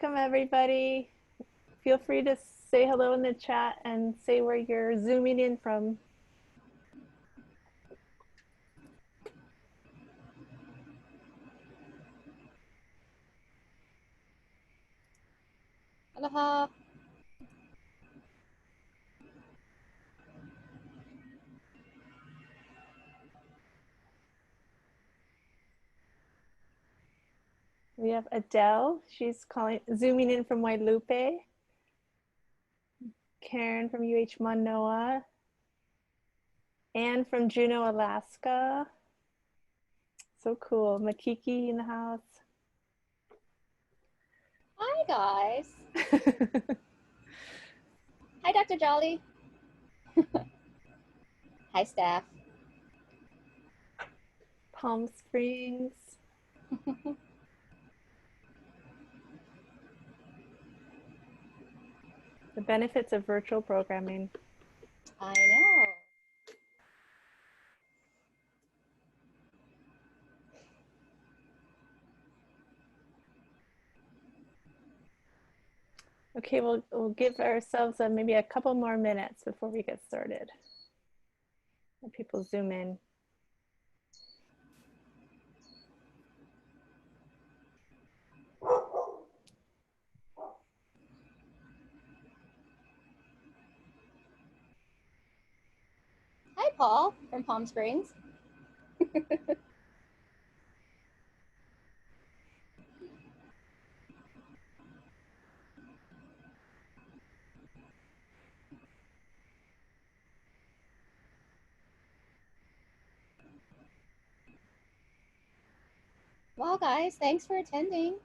Welcome, everybody. Feel free to say hello in the chat and say where you're zooming in from. Aloha. We have Adele. She's zooming in from Wailupe. Karen from UH Mānoa. Anne from Juneau, Alaska. So cool. Makiki in the house. Hi, guys. Hi, Dr. Jolly. Hi, staff. Palm Springs. The benefits of virtual programming. I know. Okay, we'll give ourselves maybe a couple more minutes before we get started. Let people zoom in. Hi, Paul from Palm Springs. Well, guys, thanks for attending.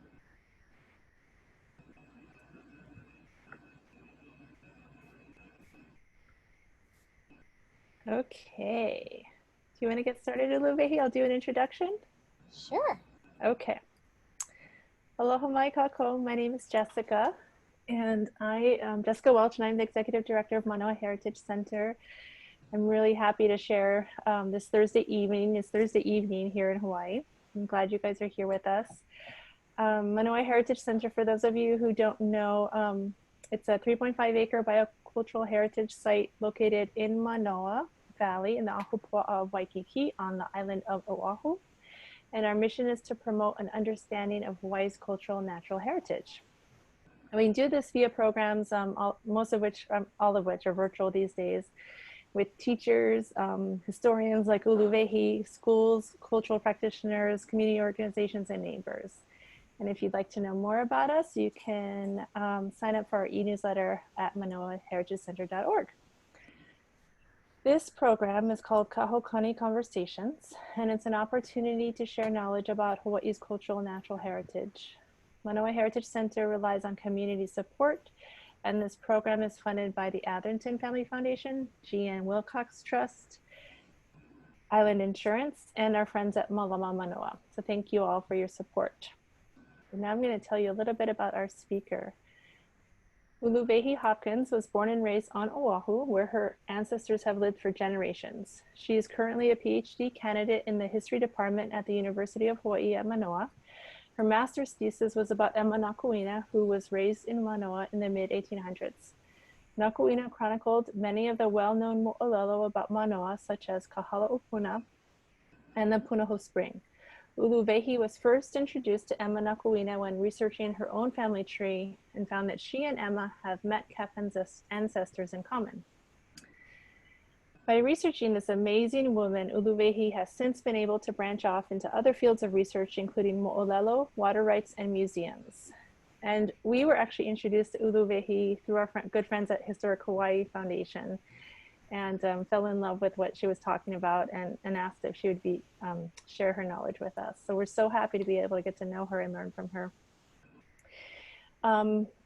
Okay. Do you want to get started, Uluwehi? I'll do an introduction. Sure. Okay. Aloha mai kako. My name is Jessica, and I am Jessica Welch, and I'm the Executive Director of Mānoa Heritage Center. I'm really happy to share this Thursday evening. It's Thursday evening here in Hawaii. I'm glad you guys are here with us. Mānoa Heritage Center, for those of you who don't know, it's a 3.5 acre biocultural heritage site located in Manoa Valley in the Ahupua of Waikiki on the island of Oahu. And our mission is to promote an understanding of Hawaii's cultural and natural heritage. And we do this via programs, all of which are virtual these days, with teachers, historians like Uluwehi, schools, cultural practitioners, community organizations, and neighbors. And if you'd like to know more about us, you can sign up for our e-newsletter at manoaheritagecenter.org. This program is called Kahaukani Conversations, and it's an opportunity to share knowledge about Hawaii's cultural and natural heritage. Mānoa Heritage Center relies on community support, and this program is funded by the Atherton Family Foundation, G.N. Wilcox Trust, Island Insurance, and our friends at Malama Manoa. So thank you all for your support. And now I'm going to tell you a little bit about our speaker. Uluwehi Hopkins was born and raised on Oahu, where her ancestors have lived for generations. She is currently a PhD candidate in the history department at the University of Hawaii at Manoa. Her master's thesis was about Emma Nakuina, who was raised in Manoa in the mid-1800s. Nakuina chronicled many of the well-known mo'olelo about Manoa, such as Kahalaopuna and the Punahou Spring. Uluwehi was first introduced to Emma Nakuina when researching her own family tree and found that she and Emma have Metcalfe's ancestors in common. By researching this amazing woman, Uluwehi has since been able to branch off into other fields of research, including mo'olelo, water rights, and museums. And we were actually introduced to Uluwehi through our good friends at Historic Hawaii Foundation, and fell in love with what she was talking about and asked if she would share her knowledge with us. So we're so happy to be able to get to know her and learn from her.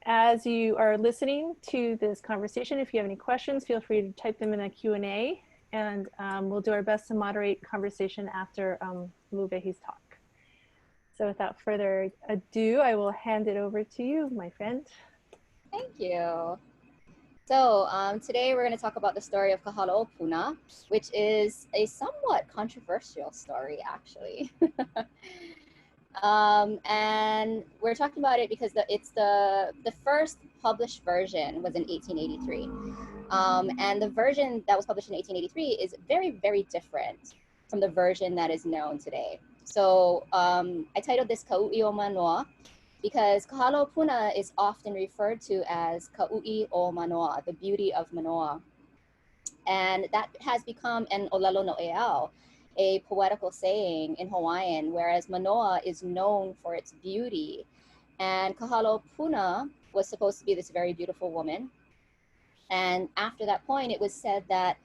As you are listening to this conversation, if you have any questions, feel free to type them in the Q&A, and we'll do our best to moderate conversation after Uluwehi's talk. So without further ado, I will hand it over to you, my friend. Thank you. So today we're going to talk about the story of Kahalaopuna, which is a somewhat controversial story, actually. And we're talking about it because it's the first published version was in 1883. And the version that was published in 1883 is very, very different from the version that is known today. So I titled this Kau'i o Mānoa because Kahalaopuna is often referred to as Kau'i o Mānoa, the beauty of Manoa. And that has become an olelo no eao, a poetical saying in Hawaiian, whereas Manoa is known for its beauty. And Kahalaopuna was supposed to be this very beautiful woman. And after that point, it was said that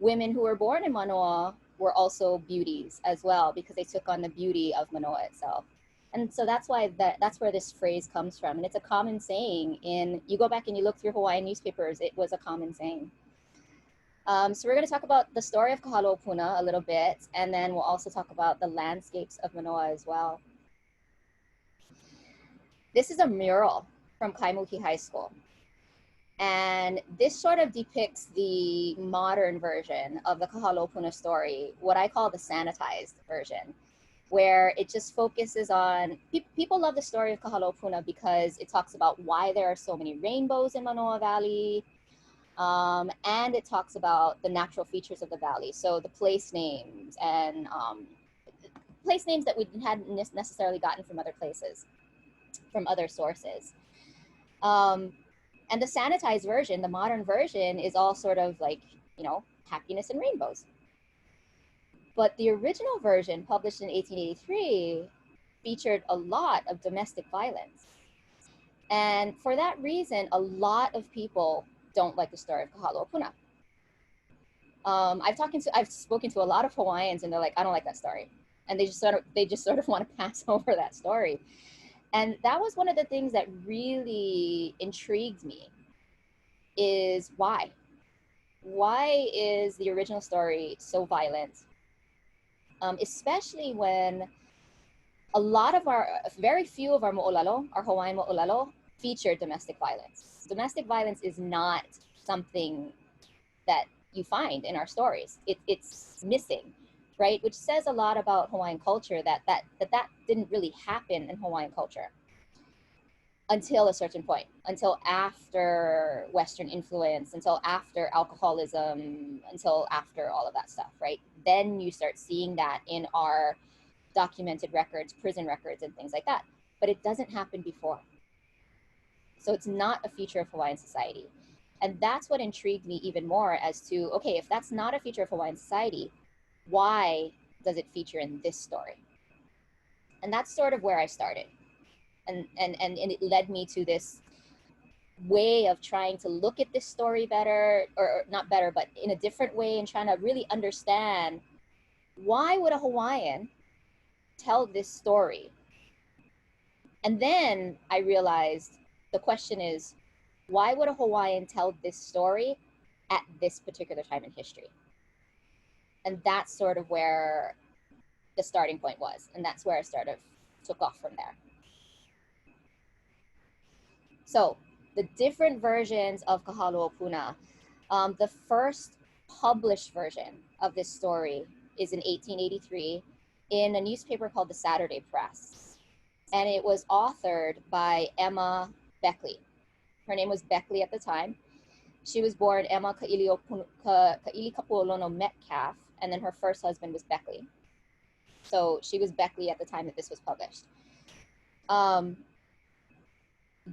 women who were born in Manoa were also beauties as well, because they took on the beauty of Manoa itself. And so that's why that's where this phrase comes from. And it's a common saying you go back and you look through Hawaiian newspapers, it was a common saying. So we're going to talk about the story of Kahalaopuna a little bit, and then we'll also talk about the landscapes of Manoa as well. This is a mural from Kaimuki High School. And this sort of depicts the modern version of the Kahalaopuna story, what I call the sanitized version, where it just focuses on, people love the story of Kahalaopuna because it talks about why there are so many rainbows in Manoa Valley, and it talks about the natural features of the valley. So the place names and place names that we hadn't necessarily gotten from other places, from other sources. And the sanitized version, the modern version, is all sort of like, happiness and rainbows. But the original version, published in 1883, featured a lot of domestic violence. And for that reason, a lot of people don't like the story of Kahalaopuna. I've spoken to a lot of Hawaiians, and they're like, I don't like that story, and they just sort of want to pass over that story. And that was one of the things that really intrigued me, is why is the original story so violent, especially when very few of our mo'olelo, our Hawaiian mo'olelo, feature domestic violence. Domestic violence is not something that you find in our stories. It's missing, right? Which says a lot about Hawaiian culture, that didn't really happen in Hawaiian culture until a certain point, until after Western influence, until after alcoholism, until after all of that stuff, right? Then you start seeing that in our documented records, prison records, and things like that. But it doesn't happen before. So it's not a feature of Hawaiian society. And that's what intrigued me even more, as to, okay, if that's not a feature of Hawaiian society, why does it feature in this story? And that's sort of where I started. And it led me to this way of trying to look at this story better, or not better, but in a different way, and trying to really understand, why would a Hawaiian tell this story? And then I realized the question is, why would a Hawaiian tell this story at this particular time in history? And that's sort of where the starting point was. And that's where I sort of took off from there. So the different versions of Kahalaopuna, the first published version of this story is in 1883 in a newspaper called the Saturday Press. And it was authored by Emma Beckley. Her name was Beckley at the time. She was born Emma Ka'ili Metcalf, and then her first husband was Beckley. So she was Beckley at the time that this was published.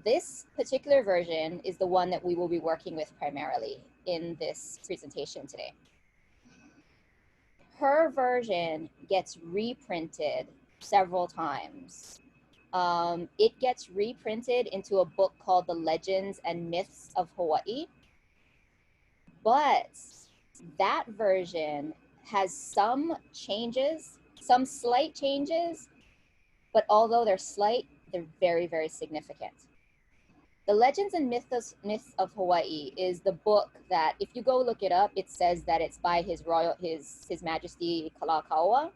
This particular version is the one that we will be working with primarily in this presentation today. Her version gets reprinted several times. It gets reprinted into a book called The Legends and Myths of Hawaii. But that version has some changes, some slight changes, but although they're slight, they're very, very significant. The Legends and Myths of Hawaii is the book that, if you go look it up, it says that it's by His Majesty Kalakaua.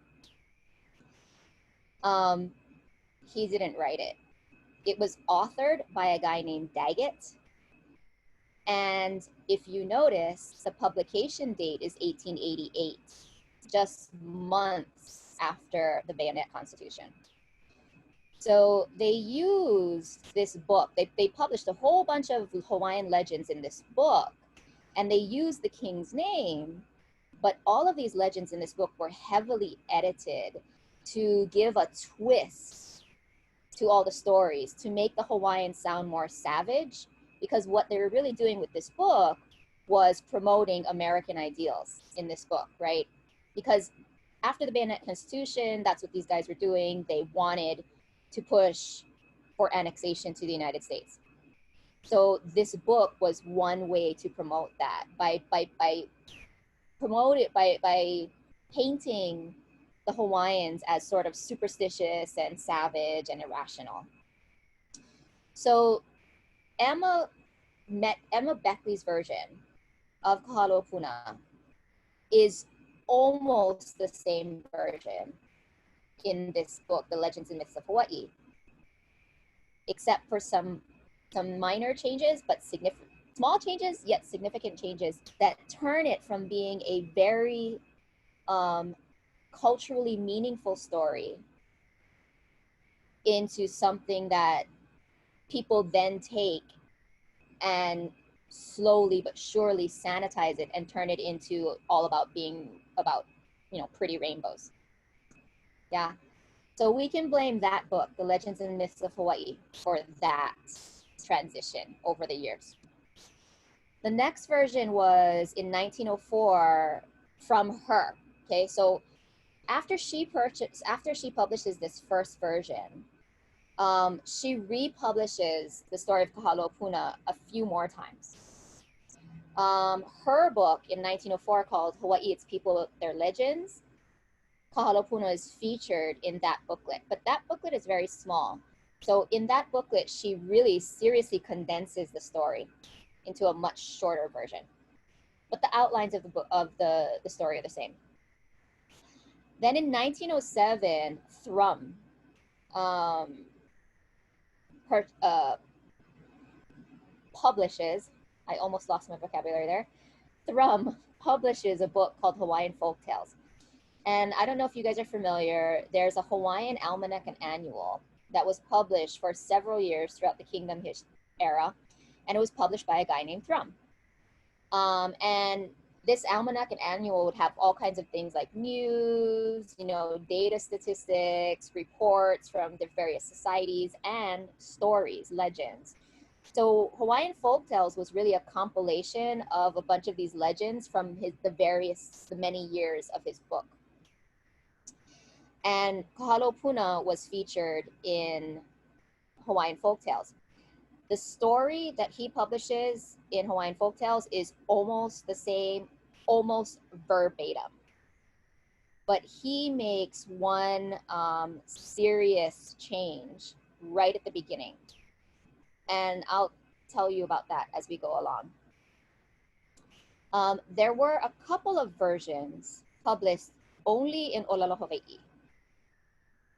He didn't write it. It was authored by a guy named Daggett. And if you notice, the publication date is 1888, just months after the Bayonet Constitution. So they used this book. They published a whole bunch of Hawaiian legends in this book, and they used the king's name, but all of these legends in this book were heavily edited to give a twist to all the stories, to make the Hawaiian sound more savage, because what they were really doing with this book was promoting American ideals in this book, right? Because after the Bayonet Constitution, that's what these guys were doing. They wanted to push for annexation to the United States. So this book was one way to promote that, by painting the Hawaiians as sort of superstitious and savage and irrational. So Emma Beckley's version of Kahalaopuna is almost the same version in this book, The Legends and Myths of Hawaii, except for some minor changes, but small changes, yet significant changes that turn it from being a very culturally meaningful story into something that people then take and slowly but surely sanitize it and turn it into all about being about, pretty rainbows. Yeah. So we can blame that book, The Legends and Myths of Hawaii, for that transition over the years. The next version was in 1904 from her. Okay, so after she publishes this first version, she republishes the story of Kahalaopuna a few more times. Her book in 1904 called Hawaii, Its People, Their Legends, Kahalaopuna is featured in that booklet, but that booklet is very small. So in that booklet, she really seriously condenses the story into a much shorter version. But the outlines of the story are the same. Then in 1907, Thrum publishes, I almost lost my vocabulary there, Thrum publishes a book called Hawaiian Folktales. And I don't know if you guys are familiar, there's a Hawaiian almanac and annual that was published for several years throughout the kingdom era, and it was published by a guy named Thrum. And this almanac and annual would have all kinds of things like news, data statistics, reports from the various societies, and stories, legends. So Hawaiian Folktales was really a compilation of a bunch of these legends from the many years of his book. And Kahalaopuna was featured in Hawaiian Folktales. The story that he publishes in Hawaiian Folktales is almost the same, almost verbatim. But he makes one serious change right at the beginning. And I'll tell you about that as we go along. There were a couple of versions published only in Olelo, Hawaii.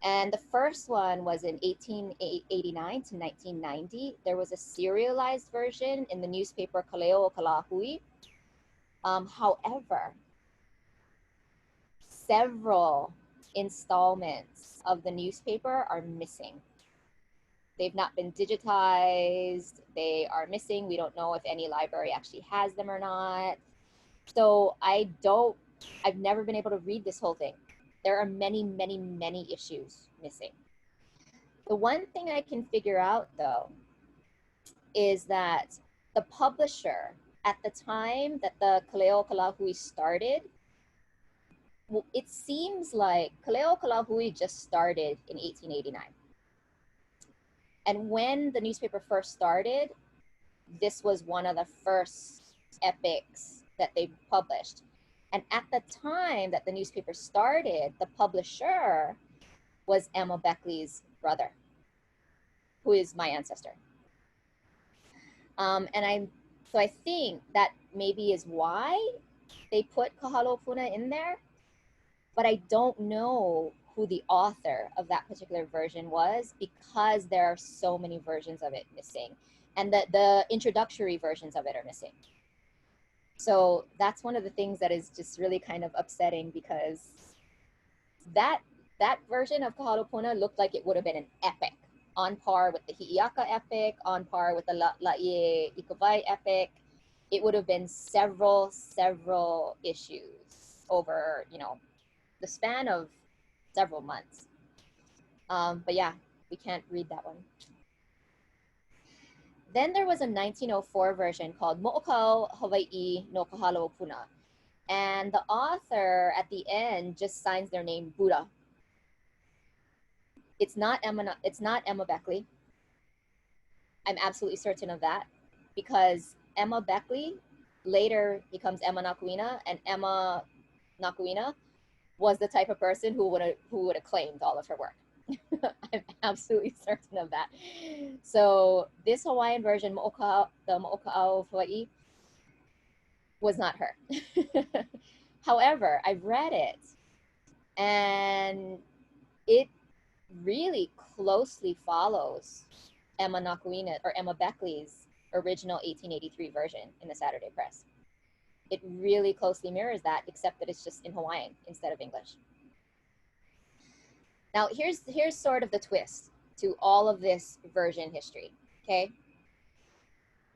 And the first one was in 1889 to 1990. There was a serialized version in the newspaper Kaleo Kalahui. However, several installments of the newspaper are missing. They've not been digitized. They are missing. We don't know if any library actually has them or not. So I've never been able to read this whole thing. There are many, many, many issues missing. The one thing I can figure out, though, is that the publisher, at the time that the Kaleo Kalahui started, it seems like Kaleo Kalahui just started in 1889. And when the newspaper first started, this was one of the first epics that they published. And at the time that the newspaper started, the publisher was Emma Beckley's brother, who is my ancestor. So I think that maybe is why they put Kahalaopuna in there, but I don't know who the author of that particular version was, because there are so many versions of it missing, and the introductory versions of it are missing. So that's one of the things that is just really kind of upsetting, because that that version of Kahalaopuna looked like it would have been an epic, on par with the Hi'iaka epic, on par with the Laie Ikavai epic. It would have been several issues over, you know, the span of several months. But yeah, we can't read that one. Then there was a 1904 version called Mo'okau Hawaii no Kahalaopuna. And the author at the end just signs their name Buddha. It's not Emma Beckley. I'm absolutely certain of that, because Emma Beckley later becomes Emma Nakuina, and Emma Nakuina was the type of person who would have claimed all of her work. I'm absolutely certain of that. So this Hawaiian version, the Mo'oka'au of Hawaii, was not her. However, I've read it, and it really closely follows Emma Nakuina or Emma Beckley's original 1883 version in the Saturday Press. It really closely mirrors that, except that it's just in Hawaiian instead of English. Now, here's sort of the twist to all of this version history, okay?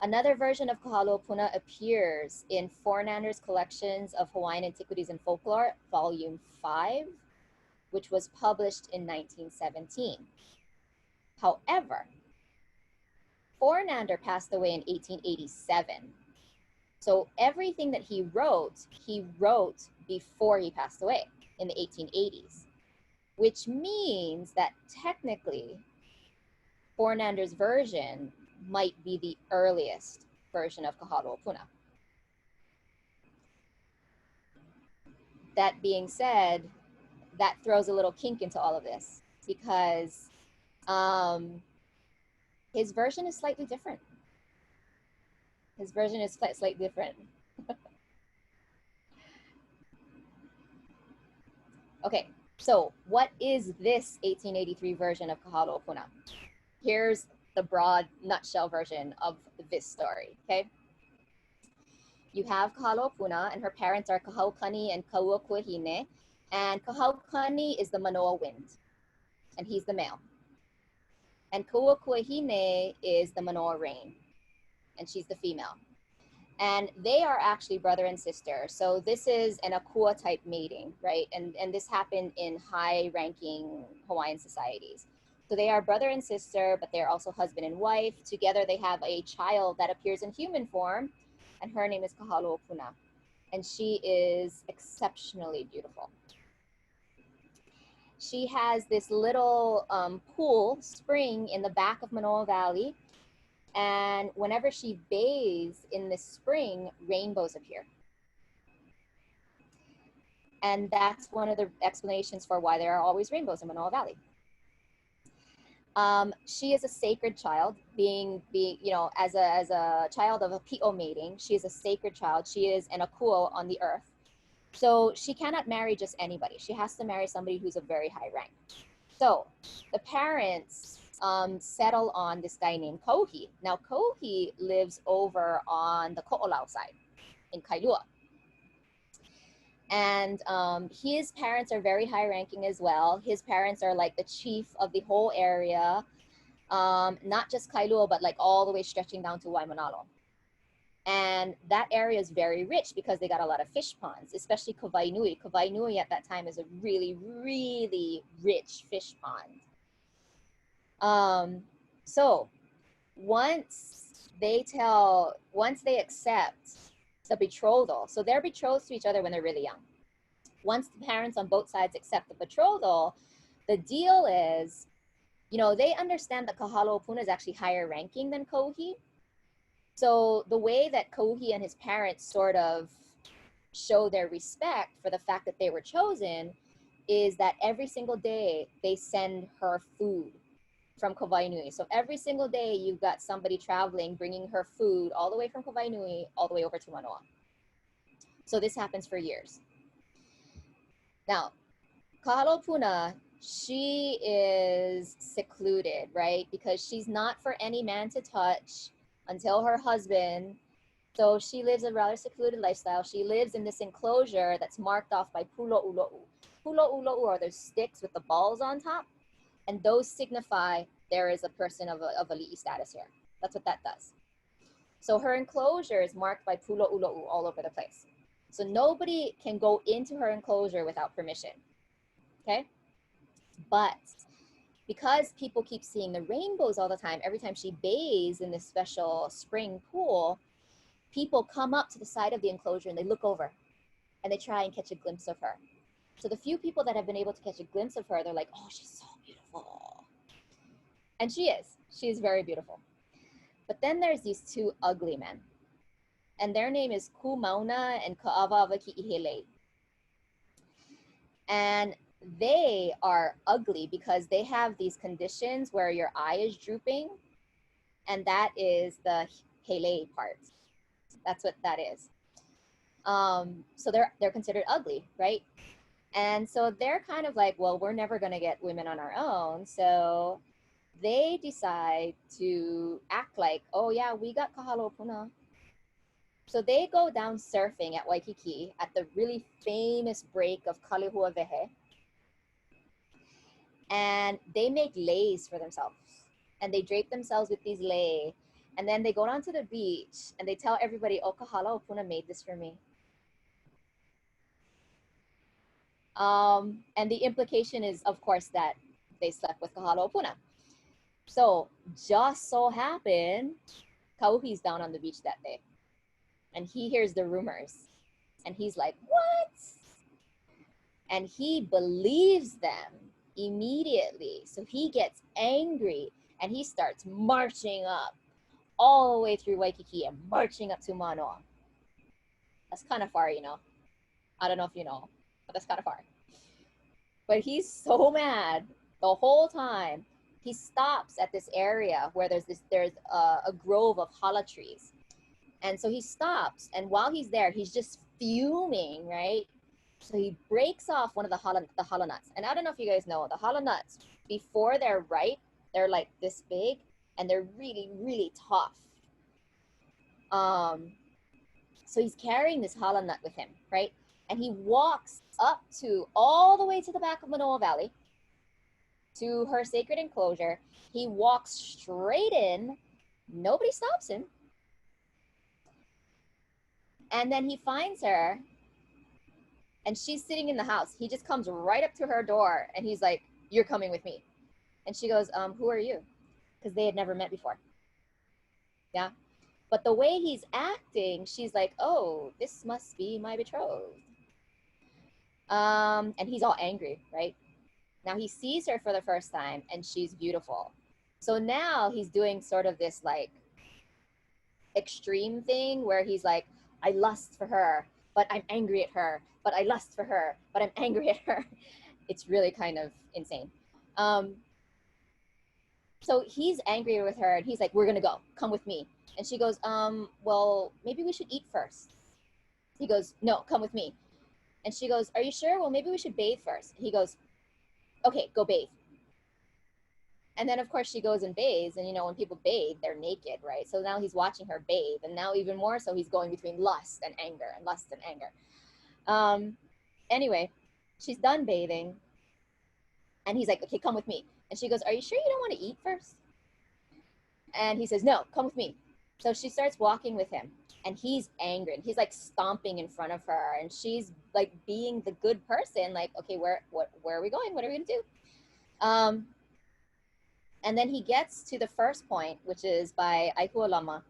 Another version of Kahalaopuna appears in Fornander's Collections of Hawaiian Antiquities and Folklore, Volume 5, which was published in 1917. However, Fornander passed away in 1887. So everything that he wrote before he passed away in the 1880s, which means that technically Fornander's version might be the earliest version of Kahalaopuna. That being said, that throws a little kink into all of this, because his version is slightly different. His version is slightly different. Okay, so what is this 1883 version of Kahalaopuna? Here's the broad nutshell version of this story, okay? You have Kahalaopuna, and her parents are Kahaukani and Kauakuahine, and Kahaukani is the Mānoa wind, and he's the male. And Kauakuahine is the Mānoa rain, and she's the female. And they are actually brother and sister. So this is an Akua type mating, right? And this happened in high-ranking Hawaiian societies. So they are brother and sister, but they're also husband and wife. Together they have a child that appears in human form, and her name is Kahalaopuna. And she is exceptionally beautiful. She has this little pool, spring in the back of Manoa Valley. And whenever she bathes in the spring, rainbows appear. And that's one of the explanations for why there are always rainbows in Manoa Valley. She is a sacred child, being you know, as a child of a Pi'o mating. She is a sacred child. She is an akuo on the earth. So she cannot marry just anybody. She has to marry somebody who's of very high rank. So the parents settle on this guy named Kohi. Now, Kohi lives over on the Ko'olau side in Kailua. And his parents are very high ranking as well. His parents are like the chief of the whole area, not just Kailua, but like all the way stretching down to Waimanalo. And that area is very rich because they got a lot of fish ponds, especially Kawainui. Kawainui at that time is a really, really rich fish pond. So once they accept the betrothal, so they're betrothed to each other when they're really young. Once the parents on both sides accept the betrothal, the deal is, you know, they understand that Kahalaopuna is actually higher ranking than Kohi. So the way that Kohi and his parents sort of show their respect for the fact that they were chosen is that every single day they send her food from Kawainui. So every single day you've got somebody traveling, bringing her food all the way from Kawainui, all the way over to Mānoa. So this happens for years. Now, Kahalaopuna, she is secluded, right? Because she's not for any man to touch until her husband. So she lives a rather secluded lifestyle. She lives in this enclosure that's marked off by pulo ulo'u. pulo'ulo'u are those sticks with the balls on top, and those signify there is a person of a li'i status here. That's what that does. So her enclosure is marked by pulo'ulo'u all over the place. So nobody can go into her enclosure without permission, okay? But because people keep seeing the rainbows all the time, every time she bathes in this special spring pool, people come up to the side of the enclosure and they look over and they try and catch a glimpse of her. So the few people that have been able to catch a glimpse of her, they're like, oh, she's so beautiful. And she is very beautiful. But then there's these two ugly men, and their name is Mauna and Kaawawaki. And they are ugly because they have these conditions where your eye is drooping, and that is the hele part. That's what that is. So they're considered ugly, right? And so they're kind of like, well, we're never going to get women on our own. So they decide to act like, oh yeah, we got Kahalaopuna. So they go down surfing at Waikiki at the really famous break of Kalihuawehe. And they make leis for themselves. And they drape themselves with these lei. And then they go down to the beach and they tell everybody, oh, Kahalaopuna made this for me. And the implication is, of course, that they slept with Kahalaopuna. So just so happened, Kauhi's down on the beach that day. And he hears the rumors. And he's like, what? And he believes them immediately. So he gets angry and he starts marching up all the way through Waikiki and marching up to Mānoa. That's kind of far, you know. I don't know if you know, but that's kind of far. But he's so mad the whole time. He stops at this area where there's a grove of hala trees. And so he stops, and while he's there, he's just fuming, right? So he breaks off one of the hala nuts. And I don't know if you guys know, the hala nuts, before they're ripe, they're like this big, and they're really, really tough. So he's carrying this hala nut with him, right? And he walks up to all the way to the back of Manoa Valley to her sacred enclosure. He walks straight in. Nobody stops him. And then he finds her and she's sitting in the house. He just comes right up to her door and he's like, you're coming with me. And she goes, who are you? Because they had never met before. Yeah. But the way he's acting, she's like, oh, this must be my betrothed. And he's all angry, right? Now he sees her for the first time and she's beautiful. So now he's doing sort of this like extreme thing where he's like, I lust for her, but I'm angry at her, but I lust for her, but I'm angry at her. It's really kind of insane. So he's angry with her and he's like, we're gonna go, come with me. And she goes, well, maybe we should eat first. He goes, no, come with me. And she goes, are you sure? Well, maybe we should bathe first. He goes, okay, go bathe. And then, of course, she goes and bathes. And, you know, when people bathe, they're naked, right? So now he's watching her bathe. And now even more so, he's going between lust and anger and lust and anger. Anyway, she's done bathing. And he's like, okay, come with me. And she goes, are you sure you don't want to eat first? And he says, no, come with me. So she starts walking with him. And he's angry. And he's like stomping in front of her. And she's like being the good person. Like, okay, where are we going? What are we going to do? And then he gets to the first point, which is by Aihualama.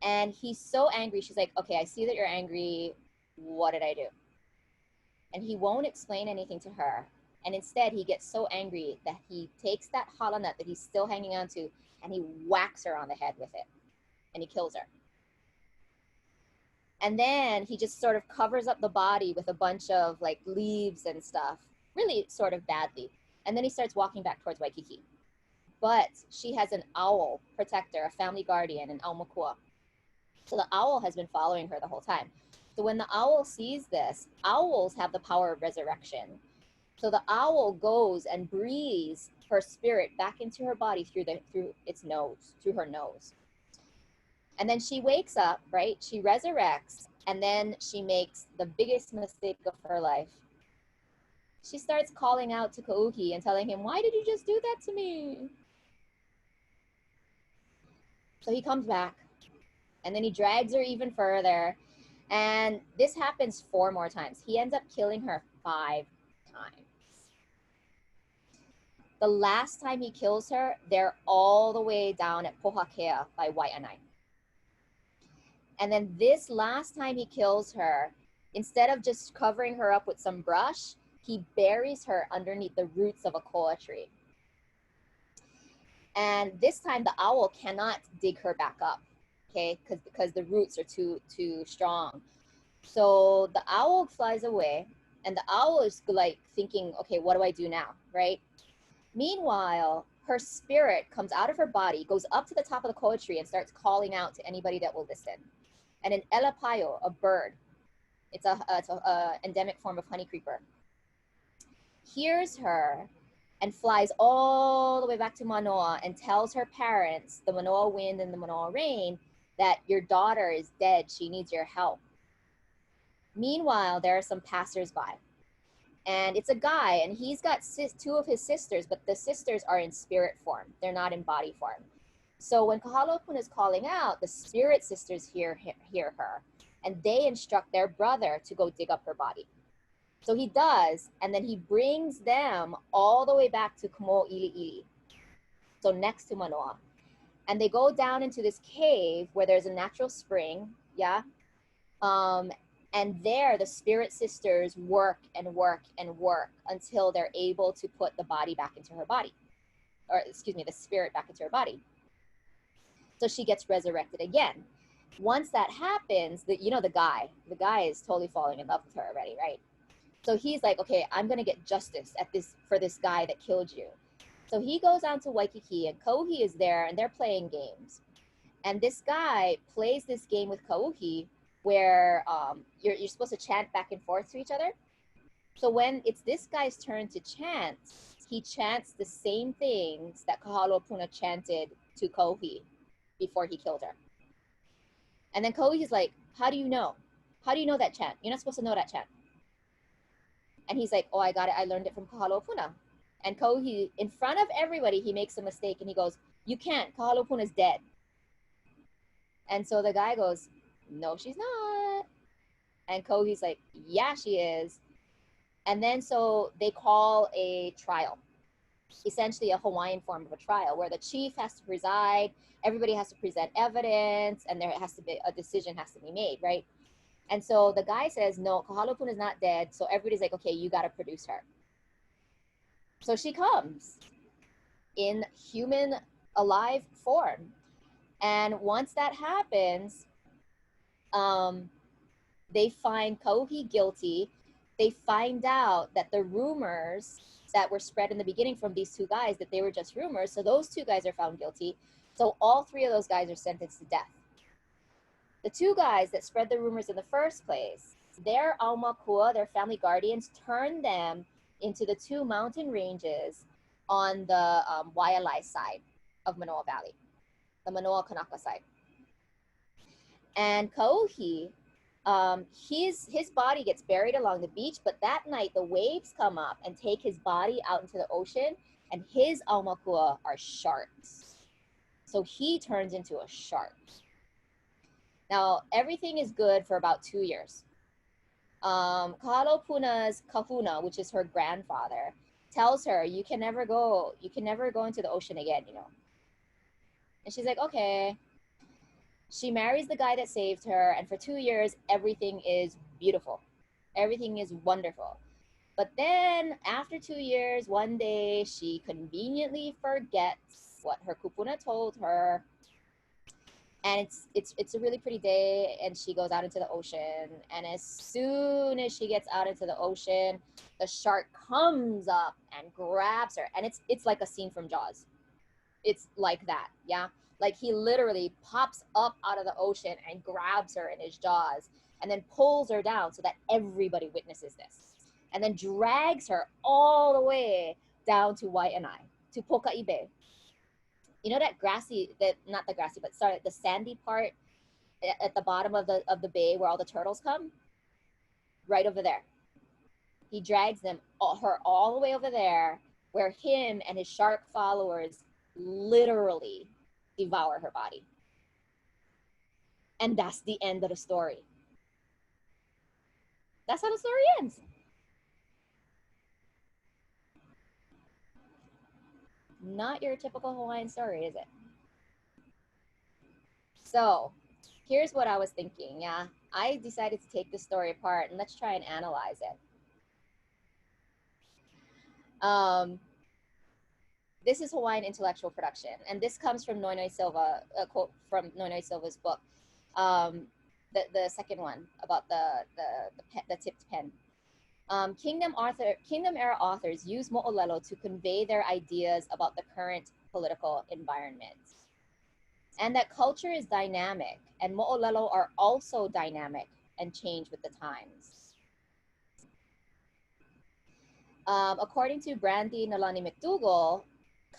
And he's so angry. She's like, okay, I see that you're angry. What did I do? And he won't explain anything to her. And instead, he gets so angry that he takes that hala nut that he's still hanging on to and he whacks her on the head with it. And he kills her. And then he just sort of covers up the body with a bunch of like leaves and stuff, really sort of badly. And then he starts walking back towards Waikiki. But she has an owl protector, a family guardian, an aumakua. So the owl has been following her the whole time. So when the owl sees this, owls have the power of resurrection. So the owl goes and breathes her spirit back into her body through its nose, through her nose. And then she wakes up, right? She resurrects, and then she makes the biggest mistake of her life. she starts calling out to Kauhi and telling him, why did you just do that to me? So he comes back, and then he drags her even further. And this happens 4 more times. He ends up killing her 5 times. The last time he kills her, they're all the way down at Pohakea by Waianae. And then this last time he kills her, instead of just covering her up with some brush, he buries her underneath the roots of a koa tree. And this time the owl cannot dig her back up, okay, because the roots are too strong. So the owl flies away, and the owl is like thinking, okay, what do I do now, right? Meanwhile, her spirit comes out of her body, goes up to the top of the koa tree, and starts calling out to anybody that will listen. And an elapaio, a bird, it's a endemic form of honey creeper, hears her and flies all the way back to Mānoa and tells her parents, the Manoa wind and the Manoa rain, that your daughter is dead. She needs your help. Meanwhile, there are some passersby. And it's a guy, and he's got 2 of his sisters, but the sisters are in spirit form. They're not in body form. So when Kahalaopuna is calling out, the spirit sisters hear her, and they instruct their brother to go dig up her body. So he does, and then he brings them all the way back to Kumo Iliili, so next to Manoa. And they go down into this cave where there's a natural spring, yeah? And there the spirit sisters work and work and work until they're able to put the body back into her body. Or excuse me, the spirit back into her body. So she gets resurrected again. Once that happens, the guy is totally falling in love with her already, right? So he's like, okay, I'm gonna get justice for this guy that killed you. So he goes down to Waikiki, and Kauhi is there, and they're playing games. And this guy plays this game with Kauhi where you're supposed to chant back and forth to each other. So when it's this guy's turn to chant, he chants the same things that Kahalaopuna chanted to Kauhi before he killed her. And then Kauhi's like, how do you know? How do you know that chant? You're not supposed to know that chant. And he's like, oh, I got it. I learned it from Kahalaopuna. And Kauhi, in front of everybody, he makes a mistake, and he goes, you can't. Kahalaopuna's dead. And so the guy goes, no, she's not. And Kauhi's like, yeah, she is. And then so they call a trial, essentially a Hawaiian form of a trial, where the chief has to preside, everybody has to present evidence, and there has to be a decision has to be made, right? And so the guy says, no, Kahalaopuna is not dead. So everybody's like, okay, you got to produce her. So she comes in human alive form. And once that happens, they find Kauhi guilty. They find out that the rumors that were spread in the beginning from these 2 guys, that they were just rumors. So those 2 guys are found guilty. So all 3 of those guys are sentenced to death. The 2 guys that spread the rumors in the first place, their aumakua, their family guardians, turned them into the 2 mountain ranges on the Waialae side of Manoa Valley, the Manoa Kanaka side. And Kauhi, his body gets buried along the beach, but that night the waves come up and take his body out into the ocean, and his aumakua are sharks. So he turns into a shark. Now, everything is good for about 2 years. Kahalaopuna's kahuna, which is her grandfather, tells her, you can never go into the ocean again, And she's like, okay. She marries the guy that saved her, and for 2 years, everything is beautiful. Everything is wonderful. But then, after 2 years, one day, she conveniently forgets what her kupuna told her. And it's a really pretty day, and she goes out into the ocean. And as soon as she gets out into the ocean, the shark comes up and grabs her. And it's like a scene from Jaws. It's like that, yeah? Like he literally pops up out of the ocean and grabs her in his jaws and then pulls her down so that everybody witnesses this. And then drags her all the way down to Waianae, to Pokai Bay. You know that the sandy part at the bottom of the bay where all the turtles come? Right over there. he drags her all the way over there, where him and his shark followers literally devour her body. And that's the end of the story. That's how the story ends. Not your typical Hawaiian story, is it? So here's what I was thinking. Yeah, I decided to take this story apart and let's try and analyze it. This is Hawaiian intellectual production, and this comes from Noinoi Silva, a quote from Noinoi Silva's book, the second one about the tipped pen. Kingdom era authors use mo'olelo to convey their ideas about the current political environment, and that culture is dynamic, and mo'olelo are also dynamic and change with the times. According to Brandy Nalani McDougall,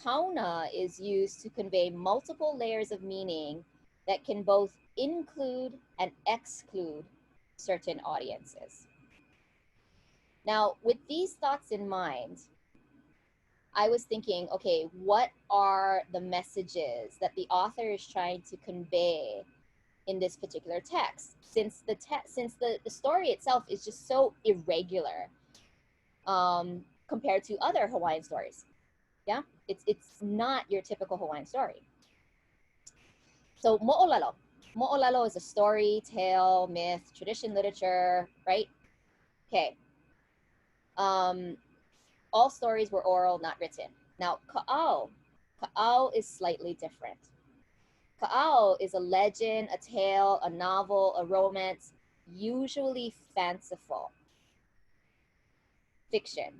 Kauna is used to convey multiple layers of meaning that can both include and exclude certain audiences. Now, with these thoughts in mind, I was thinking, okay, what are the messages that the author is trying to convey in this particular text? Since the story itself is just so irregular compared to other Hawaiian stories. Yeah, it's not your typical Hawaiian story. So mo'olelo. Mo'olelo is a story, tale, myth, tradition, literature, right? Okay. All stories were oral, not written. Now, ka'au. Ka'au is slightly different. Ka'au is a legend, a tale, a novel, a romance, usually fanciful fiction.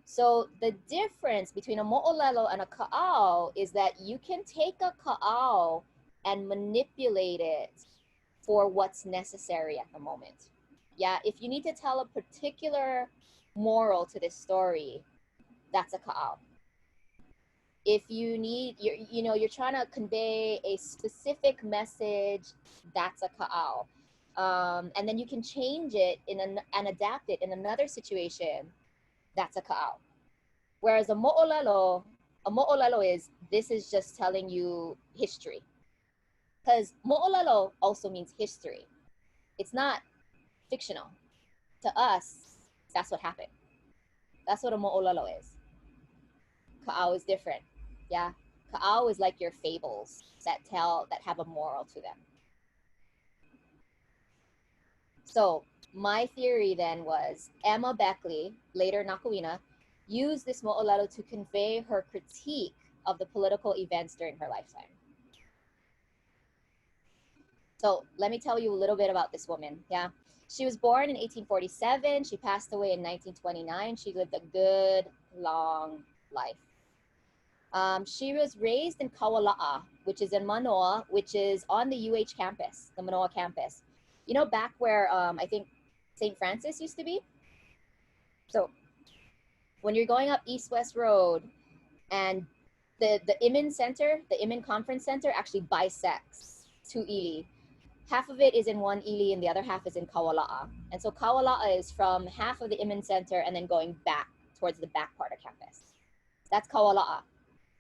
So the difference between a mo'olelo and a ka'au is that you can take a ka'au and manipulate it for what's necessary at the moment. Yeah, if you need to tell a particular moral to this story, that's a ka'au. If you need, you're trying to convey a specific message, that's a ka'au. And then you can change it and adapt it in another situation, that's a ka'au. Whereas a mo'olelo is, this is just telling you history. Because mo'olelo also means history. It's not fictional. To us, that's what happened. That's what a mo'olelo is. Ka'au is different. Yeah. Ka'au is like your fables that have a moral to them. So my theory then was Emma Beckley, later Nakuina, used this mo'olelo to convey her critique of the political events during her lifetime. So let me tell you a little bit about this woman. Yeah, she was born in 1847. She passed away in 1929. She lived a good, long life. She was raised in Kawala'a, which is in Mānoa, which is on the UH campus, the Manoa campus. You know, back where I think St. Francis used to be? So when you're going up East-West Road, and the Imin Center, the Imin Conference Center actually bisects two ili. Half of it is in one ili and the other half is in Kawala'a. And so Kawala'a is from half of the Imin Center and then going back towards the back part of campus. That's Kawala'a.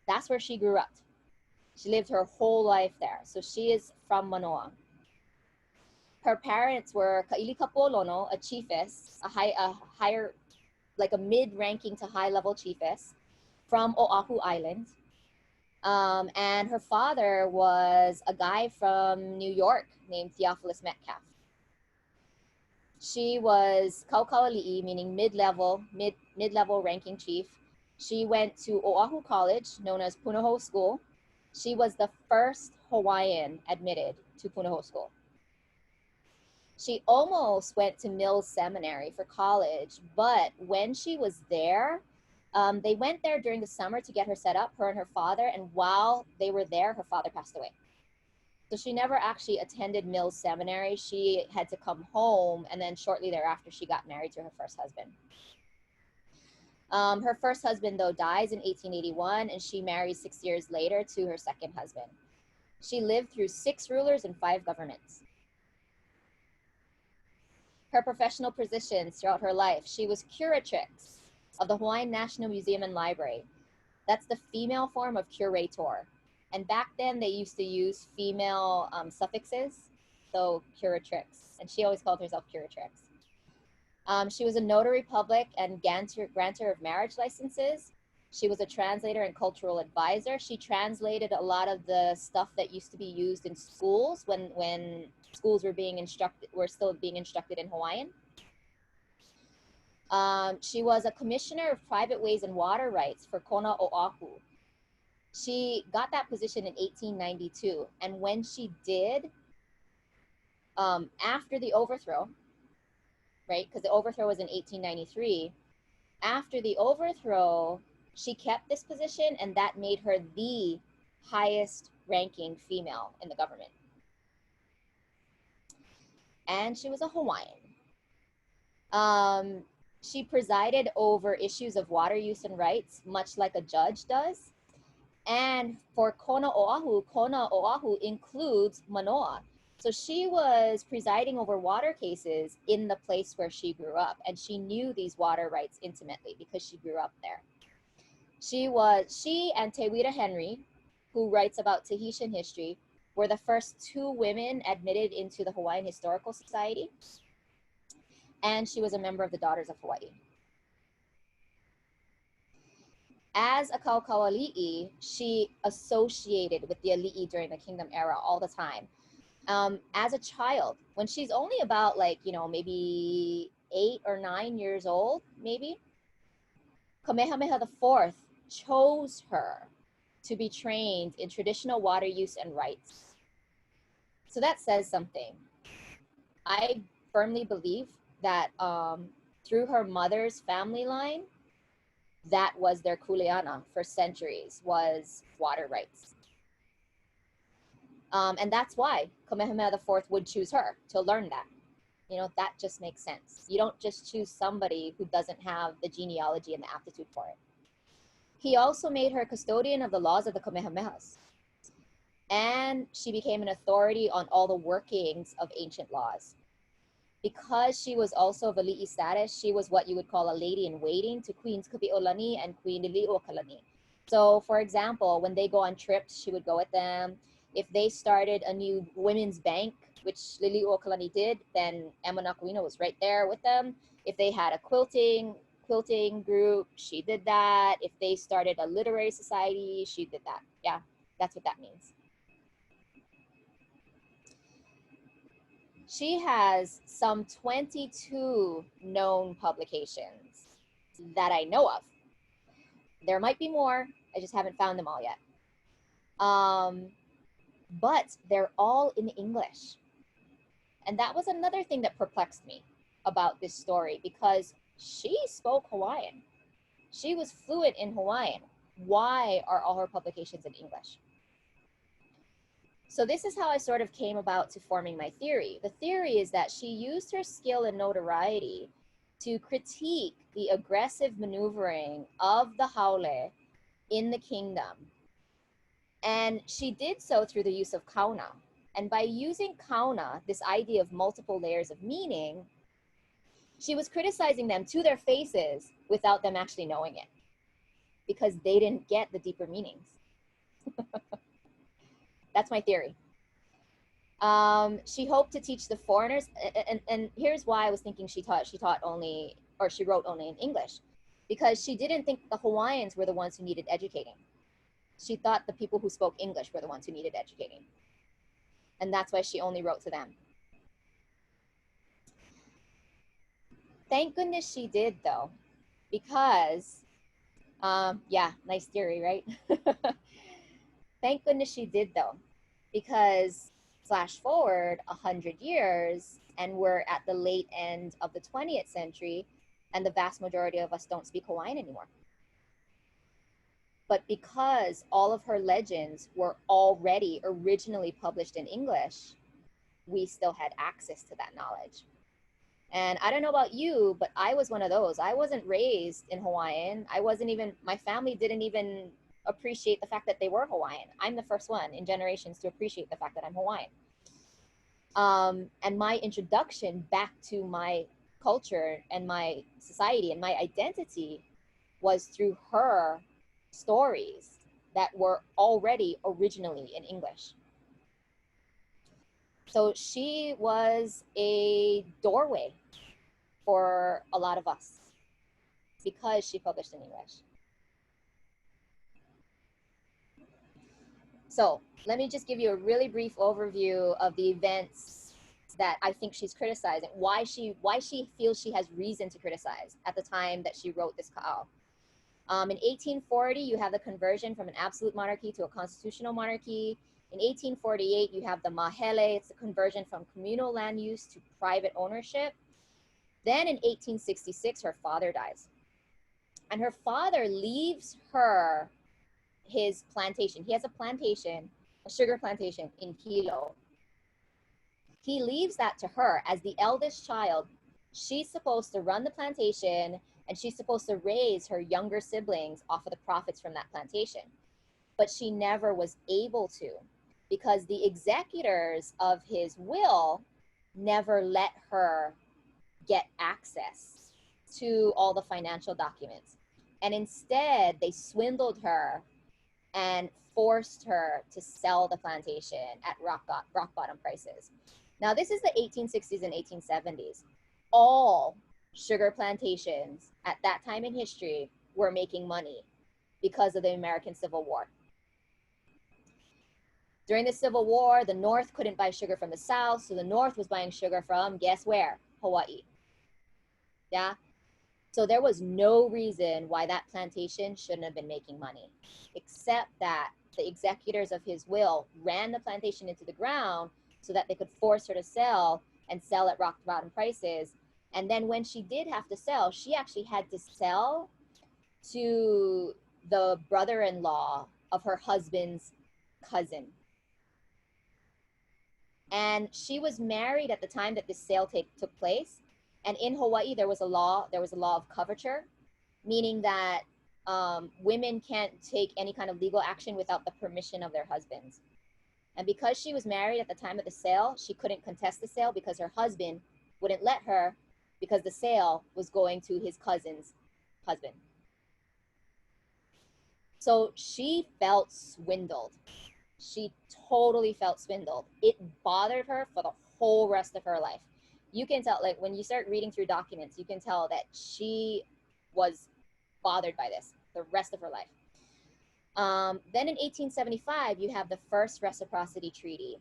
That's where she grew up. She lived her whole life there. So she is from Mānoa. Her parents were Ka'ili Kapolono, a chiefess, a higher, like a mid-ranking to high-level chiefess from Oahu Island. And her father was a guy from New York named Theophilus Metcalf. She was Kaukauali'i, meaning mid-level ranking chief. She went to Oahu College, known as Punahou School. She was the first Hawaiian admitted to Punahou School. She almost went to Mills Seminary for college, but when she was there, they went there during the summer to get her set up, her and her father, and while they were there, her father passed away. So she never actually attended Mills Seminary. She had to come home, and then shortly thereafter, she got married to her first husband. Her first husband, though, dies in 1881, and she marries 6 years later to her second husband. She lived through 6 rulers and 5 governments. her professional positions throughout her life. She was curatrix of the Hawaiian National Museum and Library. That's the female form of curator. And back then they used to use female suffixes, so curatrix. And she always called herself curatrix. She was a notary public and grantor of marriage licenses. She was a translator and cultural advisor. She translated a lot of the stuff that used to be used in schools when schools were still being instructed in Hawaiian. She was a commissioner of private ways and water rights for Kona Oahu. She got that position in 1892. And when she did, after the overthrow, right, because the overthrow was in 1893, after the overthrow, she kept this position, and that made her the highest ranking female in the government. And she was a Hawaiian. She presided over issues of water use and rights, much like a judge does. And for Kona Oahu includes Mānoa. So she was presiding over water cases in the place where she grew up, and she knew these water rights intimately because she grew up there. She and Tewira Henry, who writes about Tahitian history, were the first two women admitted into the Hawaiian Historical Society. And she was a member of the Daughters of Hawaii. As a kaukaua, she associated with the ali'i during the kingdom era all the time. As a child, when she's only about maybe 8 or 9 years old, maybe, Kamehameha IV chose her to be trained in traditional water use and rights. So that says something. I firmly believe that through her mother's family line, that was their kuleana for centuries, was water rights. And that's why Kamehameha IV would choose her to learn that. That just makes sense. You don't just choose somebody who doesn't have the genealogy and the aptitude for it. He also made her custodian of the laws of the Kamehamehas. And she became an authority on all the workings of ancient laws. Because she was also of ali'i status, she was what you would call a lady in waiting to Queens Kapi'olani and Queen Lili'uokalani. So, for example, when they go on trips, she would go with them. If they started a new women's bank, which Lili'uokalani did, then Nakuina was right there with them. If they had a quilting group, she did that. If they started a literary society, she did that. Yeah, that's what that means. She has some 22 known publications that I know of. There might be more. I just haven't found them all yet. But they're all in English. And that was another thing that perplexed me about this story, because she spoke Hawaiian. She was fluent in Hawaiian. Why are all her publications in English? So this is how I sort of came about to forming my theory. The theory is that she used her skill and notoriety to critique the aggressive maneuvering of the haole in the kingdom. And she did so through the use of Kauna. And by using Kauna, this idea of multiple layers of meaning, she was criticizing them to their faces without them actually knowing it, because they didn't get the deeper meanings. That's my theory. She hoped to teach the foreigners, and here's why I was thinking she wrote only in English, because she didn't think the Hawaiians were the ones who needed educating. She thought the people who spoke English were the ones who needed educating. And that's why she only wrote to them. Thank goodness she did, though, because, yeah, nice theory, right? Thank goodness she did, though, because flash forward 100 years, and we're at the late end of the 20th century, and the vast majority of us don't speak Hawaiian anymore. But because all of her legends were already originally published in English, we still had access to that knowledge. And I don't know about you, but I was one of those. I wasn't raised in Hawaiian. My family didn't even appreciate the fact that they were Hawaiian. I'm the first one in generations to appreciate the fact that I'm Hawaiian. And my introduction back to my culture and my society and my identity was through her stories that were already originally in English. So she was a doorway for a lot of us because she published in English. So let me just give you a really brief overview of the events that I think she's criticizing, why she feels she has reason to criticize at the time that she wrote this ka'au. In 1840, you have the conversion from an absolute monarchy to a constitutional monarchy. In 1848, you have the mahele, it's the conversion from communal land use to private ownership. Then in 1866, her father dies. And her father leaves her his plantation. He has a plantation, a sugar plantation in Hilo. He leaves that to her as the eldest child. She's supposed to run the plantation and she's supposed to raise her younger siblings off of the profits from that plantation. But she never was able to because the executors of his will never let her get access to all the financial documents. And instead, they swindled her and forced her to sell the plantation at rock bottom prices. Now, this is the 1860s and 1870s. All sugar plantations at that time in history were making money because of the American Civil War. During the Civil War, the North couldn't buy sugar from the South, so the North was buying sugar from, guess where? Hawaii. Yeah? So there was no reason why that plantation shouldn't have been making money, except that the executors of his will ran the plantation into the ground so that they could force her to sell and sell at rock bottom prices. And then when she did have to sell, she actually had to sell to the brother-in-law of her husband's cousin. And she was married at the time that this sale took place. And in Hawaii, there was a law of coverture, meaning that women can't take any kind of legal action without the permission of their husbands. And because she was married at the time of the sale, she couldn't contest the sale because her husband wouldn't let her because the sale was going to his cousin's husband. So she felt swindled. She totally felt swindled. It bothered her for the whole rest of her life. You can tell, like when you start reading through documents, you can tell that she was bothered by this the rest of her life. Then in 1875, you have the first reciprocity treaty.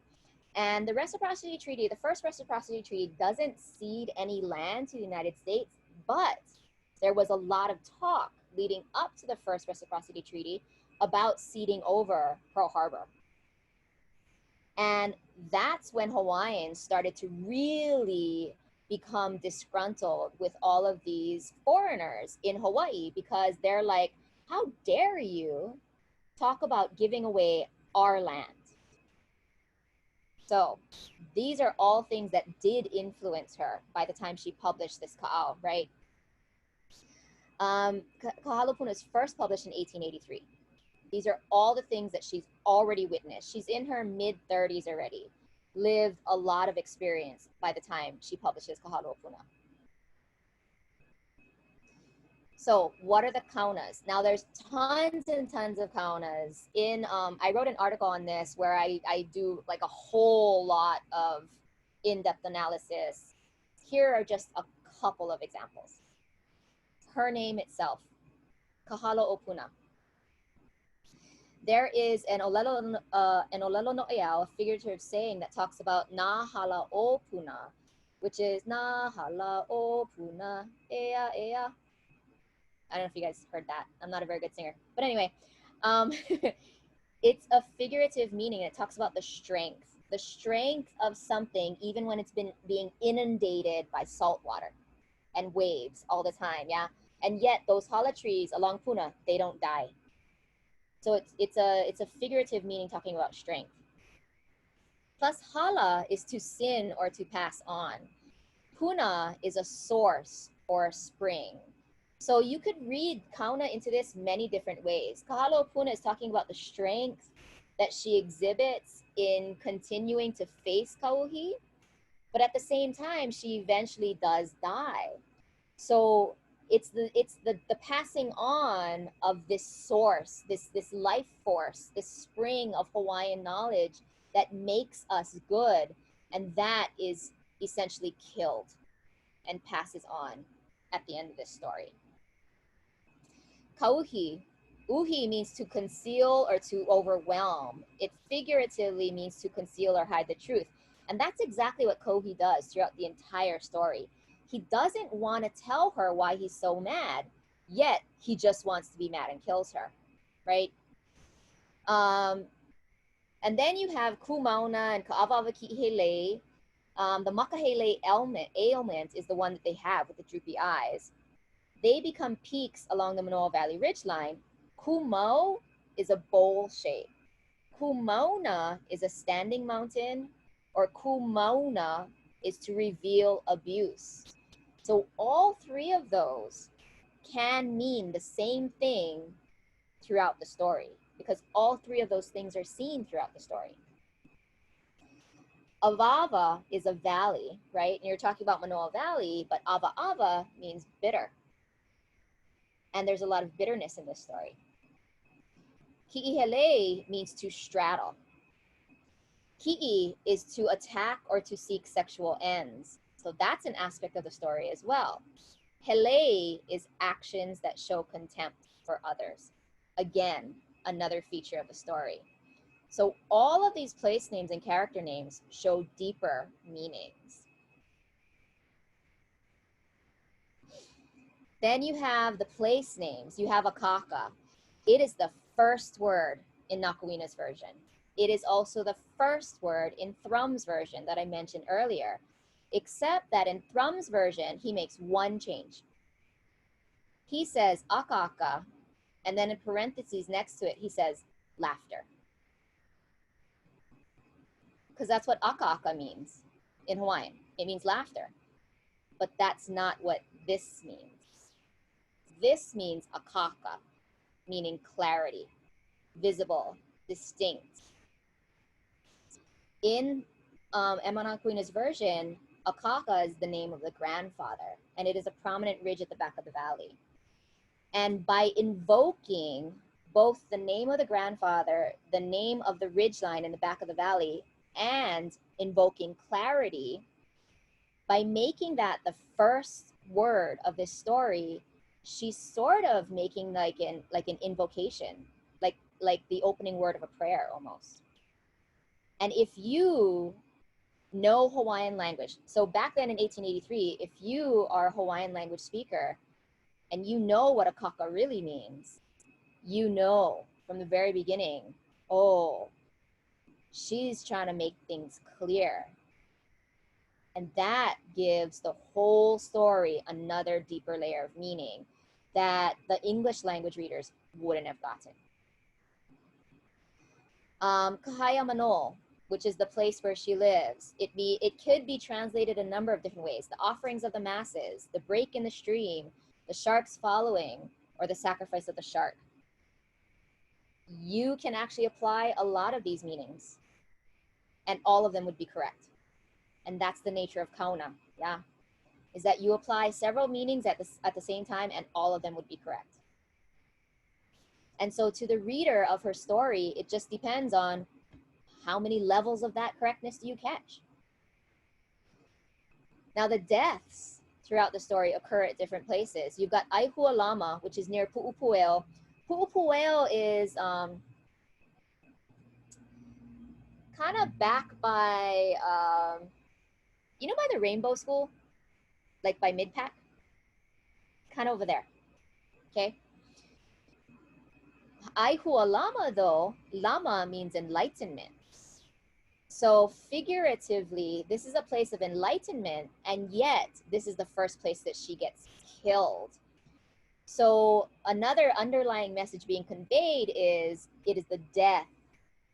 And the first reciprocity treaty doesn't cede any land to the United States, but there was a lot of talk leading up to the first reciprocity treaty about ceding over Pearl Harbor. And that's when Hawaiians started to really become disgruntled with all of these foreigners in Hawaii because they're like, how dare you talk about giving away our land? So these are all things that did influence her by the time she published this ka'au, right? Kahalaopuna is first published in 1883. These are all the things that she's already witnessed. She's in her mid-30s already, lived a lot of experience by the time she publishes Kahalaopuna. So what are the kaunas? Now there's tons and tons of kaunas. I wrote an article on this where I do like a whole lot of in-depth analysis. Here are just a couple of examples. Her name itself, Kahalaopuna. There is an olelo no'eau, a figurative saying that talks about na halaopuna, which is na halaopuna ea ea. I don't know if you guys heard that. I'm not a very good singer. But anyway, it's a figurative meaning. It talks about the strength of something, even when it's been being inundated by salt water and waves all the time, yeah? And yet those hala trees along Puna, they don't die. So it's a figurative meaning talking about strength. Plus hala is to sin or to pass on. Puna is a source or a spring. So you could read Kauna into this many different ways. Kahalaopuna is talking about the strength that she exhibits in continuing to face Kauhi. But at the same time, she eventually does die. So it's the passing on of this source, this life force, this spring of Hawaiian knowledge that makes us good, and that is essentially killed and passes on at the end of this story. Kauhi. Uhi means to conceal or to overwhelm. It figuratively means to conceal or hide the truth. And that's exactly what Kohi does throughout the entire story. He doesn't want to tell her why he's so mad, yet he just wants to be mad and kills her, right? And then you have Kumauna and Ka'avava Ki'ihele. The Makahele ailment is the one that they have with the droopy eyes. They become peaks along the Manoa Valley ridgeline. Kumau is a bowl shape. Kumauna is a standing mountain, or Kumauna is to reveal abuse. So all three of those can mean the same thing throughout the story, because all three of those things are seen throughout the story. Avava is a valley, right? And you're talking about Manoa Valley, but Ava Ava means bitter. And there's a lot of bitterness in this story. Ki'ihele means to straddle. Ki'i is to attack or to seek sexual ends. So that's an aspect of the story as well. Hele is actions that show contempt for others. Again, another feature of the story. So all of these place names and character names show deeper meanings. Then you have the place names. You have Akaka. It is the first word in Nakuina's version. It is also the first word in Thrum's version that I mentioned earlier, except that in Thrum's version, he makes one change. He says Akaka, and then in parentheses next to it, he says laughter. Because that's what Akaka means in Hawaiian. It means laughter. But that's not what this means. This means Akaka, meaning clarity, visible, distinct. In Emma Nakuina's version, Akaka is the name of the grandfather, and it is a prominent ridge at the back of the valley. And by invoking both the name of the grandfather, the name of the ridgeline in the back of the valley, and invoking clarity, by making that the first word of this story, she's sort of making like an invocation, like the opening word of a prayer almost. And if you know Hawaiian language, so back then in 1883, if you are a Hawaiian language speaker and you know what Akaka really means, you know from the very beginning, oh, she's trying to make things clear. And that gives the whole story another deeper layer of meaning that the English language readers wouldn't have gotten. Kahaya Manol, which is the place where she lives. It could be translated a number of different ways. The offerings of the masses, the break in the stream, the sharks following, or the sacrifice of the shark. You can actually apply a lot of these meanings, and all of them would be correct. And that's the nature of Kauna, yeah, is that you apply several meanings at the same time, and all of them would be correct. And so to the reader of her story, it just depends on how many levels of that correctness do you catch. Now, the deaths throughout the story occur at different places. You've got Aihualama, which is near Pu'upueo. Pu'upueo is kind of back by, by the Rainbow School? Like by Midpack? Kind of over there, okay? Aihualama, though, lama means enlightenment. So figuratively, this is a place of enlightenment, and yet this is the first place that she gets killed. So another underlying message being conveyed is it is the death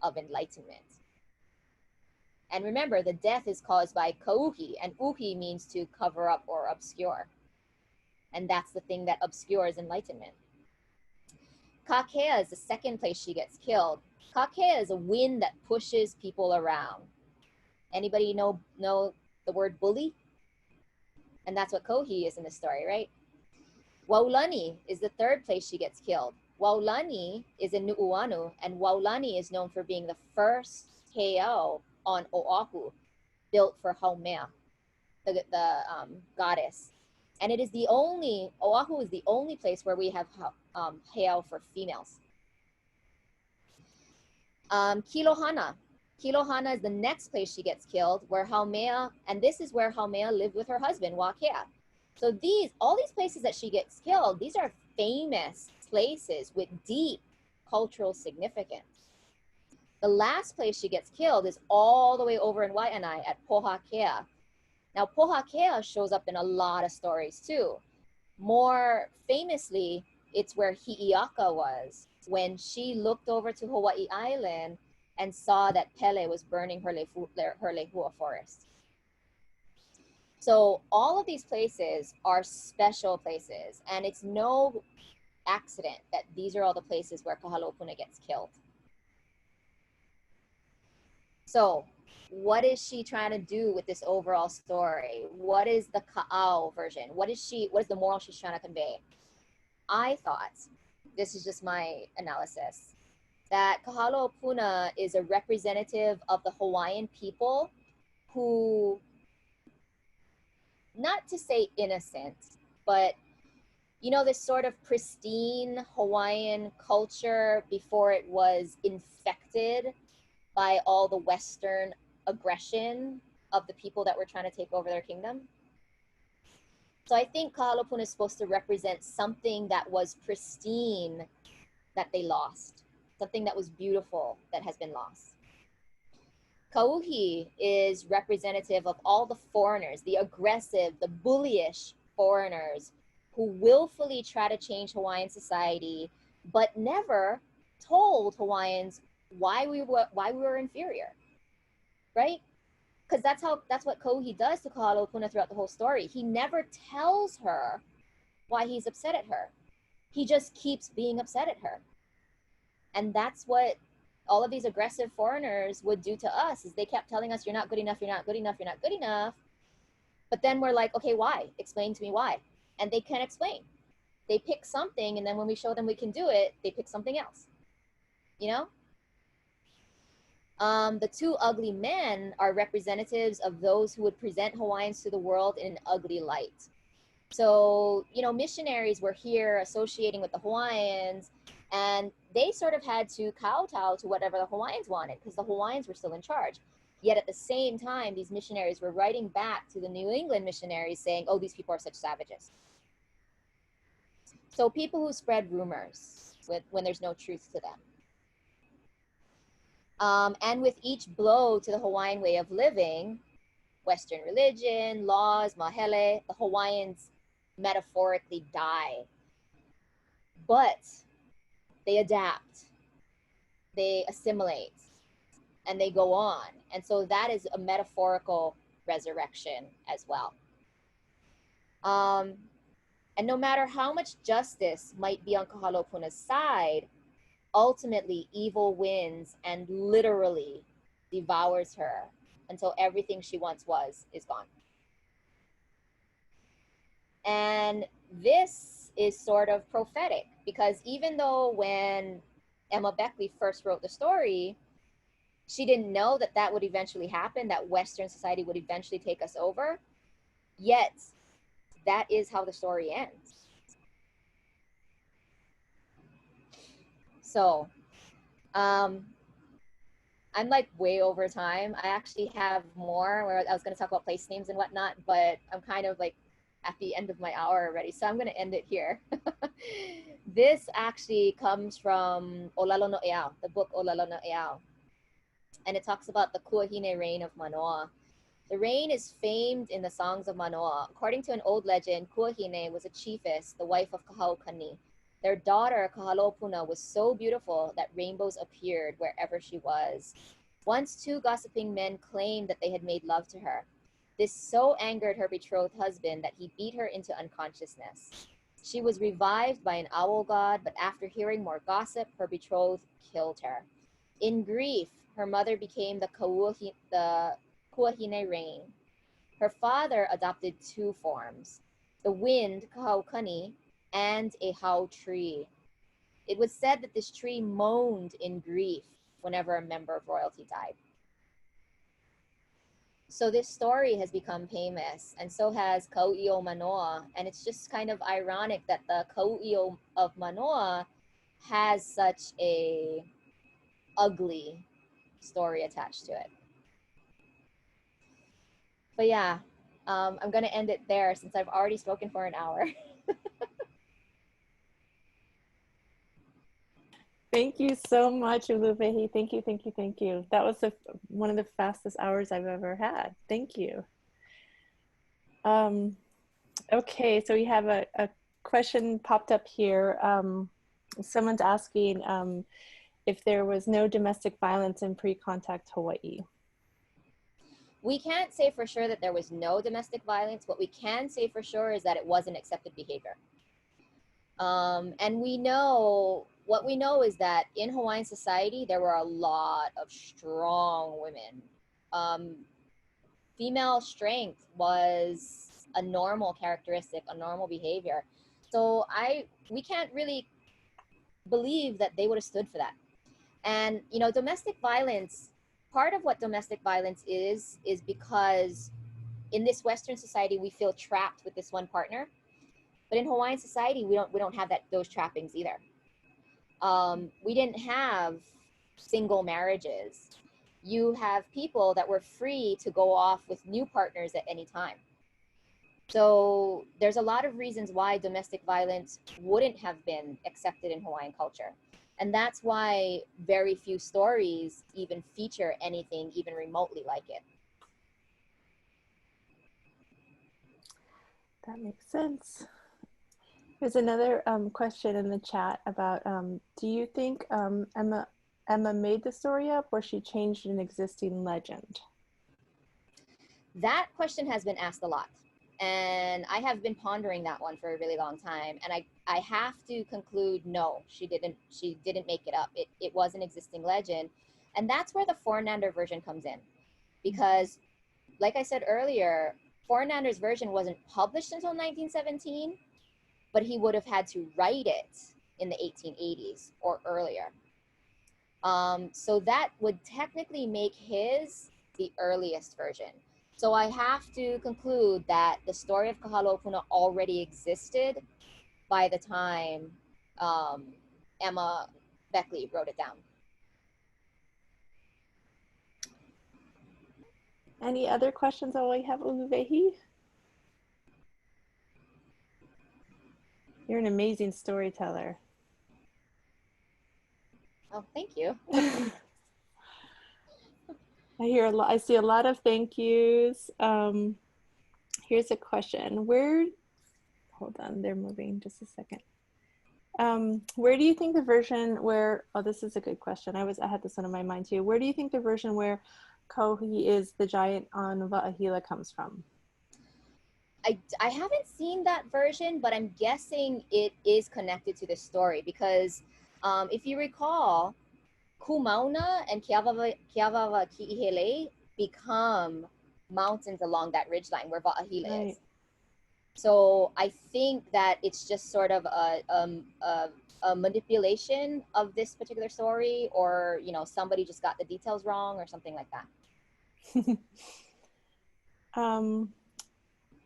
of enlightenment. And remember, the death is caused by kauhi, and uhi means to cover up or obscure. And that's the thing that obscures enlightenment. Kakea is the second place she gets killed. Kakea is a wind that pushes people around. Anybody know the word bully. And that's what Kohi is in the story, right? Waulani is the third place she gets killed. Waulani is in Nu'uanu, and Waulani is known for being the first heiau on Oahu, built for Haumea, the goddess. And it is the only, Oahu is the only place where we have heiau for females. Kilohana. Kilohana is the next place she gets killed, where Haumea, and this is where Haumea lived with her husband, Wakea. So all these places that she gets killed, these are famous places with deep cultural significance. The last place she gets killed is all the way over in Waianae at Pohakea. Now, Pohakea shows up in a lot of stories too. More famously, it's where Hi'iaka was when she looked over to Hawaii Island and saw that Pele was burning her lehua forest. So all of these places are special places, and it's no accident that these are all the places where Kahalaopuna gets killed. So what is she trying to do with this overall story? What is the Ka'au version? What is the moral she's trying to convey? I thought, this is just my analysis, that Kahalaopuna is a representative of the Hawaiian people who, not to say innocent, but you know, this sort of pristine Hawaiian culture before it was infected by all the Western aggression of the people that were trying to take over their kingdom. So I think Kahalaopuna is supposed to represent something that was pristine that they lost, something that was beautiful that has been lost. Kauhi is representative of all the foreigners, the aggressive, the bullyish foreigners who willfully try to change Hawaiian society, but never told Hawaiians why we were inferior, right? Because that's what Kauhi does to Kahalaopuna throughout the whole story. He never tells her why he's upset at her. He just keeps being upset at her. And that's what all of these aggressive foreigners would do to us, is they kept telling us, you're not good enough, you're not good enough, you're not good enough. But then we're like, okay, why? Explain to me why. And they can't explain. They pick something, and then when we show them we can do it, they pick something else. You know? The two ugly men are representatives of those who would present Hawaiians to the world in an ugly light. So, you know, missionaries were here associating with the Hawaiians, and they sort of had to kowtow to whatever the Hawaiians wanted, because the Hawaiians were still in charge. Yet at the same time, these missionaries were writing back to the New England missionaries saying, oh, these people are such savages. So people who spread rumors when there's no truth to them. And with each blow to the Hawaiian way of living, Western religion, laws, mahele, the Hawaiians metaphorically die. But they adapt, they assimilate, and they go on. And so that is a metaphorical resurrection as well. And no matter how much justice might be on Kahalaopuna's side, ultimately evil wins and literally devours her until everything she once was is gone. And this is sort of prophetic, because even though when Emma Beckley first wrote the story, she didn't know that that would eventually happen, that Western society would eventually take us over, yet that is how the story ends. So, I'm like way over time. I actually have more where I was going to talk about place names and whatnot, but I'm kind of like at the end of my hour already. So I'm going to end it here. This actually comes from Olalo no Eau, the book Olalo no Eau. And it talks about the Kuahine reign of Mānoa. The reign is famed in the songs of Mānoa. According to an old legend, Kuahine was a chiefess, the wife of Kahaukani. Their daughter, Kahalaopuna, was so beautiful that rainbows appeared wherever she was. Once two gossiping men claimed that they had made love to her. This so angered her betrothed husband that he beat her into unconsciousness. She was revived by an owl god, but after hearing more gossip, her betrothed killed her. In grief, her mother became the Kuahine reign. her father adopted two forms: the wind, Kahaukani, and a hau tree. It was said that this tree moaned in grief whenever a member of royalty died. So this story has become famous, and so has Kau'io Manoa. And it's just kind of ironic that the Kau'io of Manoa has such a ugly story attached to it. But yeah, I'm going to end it there since I've already spoken for an hour. Thank you so much, Uluwehi. Thank you, thank you, thank you. That was one of the fastest hours I've ever had. Thank you. Okay, so we have a question popped up here. Someone's asking if there was no domestic violence in pre-contact Hawaii. We can't say for sure that there was no domestic violence. What we can say for sure is that it wasn't accepted behavior. And what we know is that in Hawaiian society, there were a lot of strong women. Female strength was a normal characteristic, a normal behavior. So we can't really believe that they would have stood for that. And, domestic violence, part of what domestic violence is because in this Western society, we feel trapped with this one partner. But in Hawaiian society, we don't have those trappings either. We didn't have single marriages. You have people that were free to go off with new partners at any time. So there's a lot of reasons why domestic violence wouldn't have been accepted in Hawaiian culture. And that's why very few stories even feature anything even remotely like it. That makes sense. There's another question in the chat about, do you think Emma made the story up or she changed an existing legend? That question has been asked a lot. And I have been pondering that one for a really long time. And I have to conclude, no, she didn't make it up. It was an existing legend. And that's where the Fornander version comes in. Because, like I said earlier, Fornander's version wasn't published until 1917, but he would have had to write it in the 1880s or earlier. So that would technically make his the earliest version. So I have to conclude that the story of Kahalaopuna already existed by the time Emma Beckley wrote it down. Any other questions while we have Uluwehi? You're an amazing storyteller. Oh, thank you. I see a lot of thank yous. Here's a question. Hold on, they're moving just a second. Where do you think the version where, oh, this is a good question. I had this one in my mind too. Where do you think the version where Kohi is the giant on Wa'ahila comes from? I haven't seen that version, but I'm guessing it is connected to the story because if you recall, Kumauna and Kiavawa Ki'ihele become mountains along that ridgeline where Wa'ahila is. So I think that it's just sort of a manipulation of this particular story, or somebody just got the details wrong or something like that.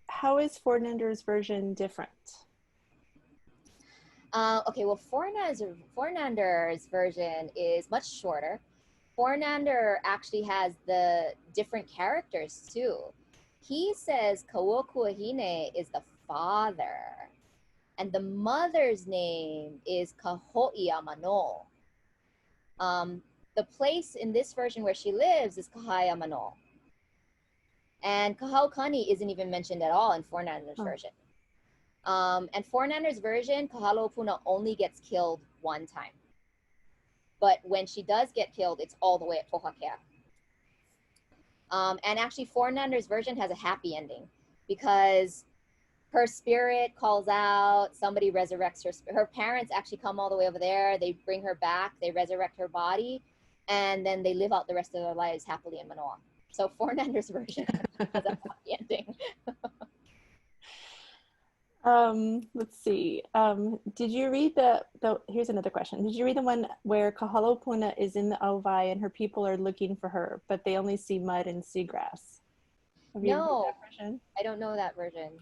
How is Fornander's version different? Okay, well, Fornander's version is much shorter. Fornander actually has the different characters too. He says Kauokuahine is the father, and the mother's name is Kaho'ia Mano. The place in this version where she lives is Kahaia Mano. And Kahaukani isn't even mentioned at all in Fornander's version. And Fornander's version, Kahalaopuna only gets killed one time. But when she does get killed, it's all the way at Pohakea. And actually, Fornander's version has a happy ending because her spirit calls out, somebody resurrects her parents actually come all the way over there, they bring her back, they resurrect her body, and then they live out the rest of their lives happily in Manoa. So Fornander's version has a happy ending. Let's see. Did you read here's another question. Did you read the one where Kahalaopuna is in the Owai and her people are looking for her, but they only see mud and seagrass? Have you read No, that version? I don't know that version.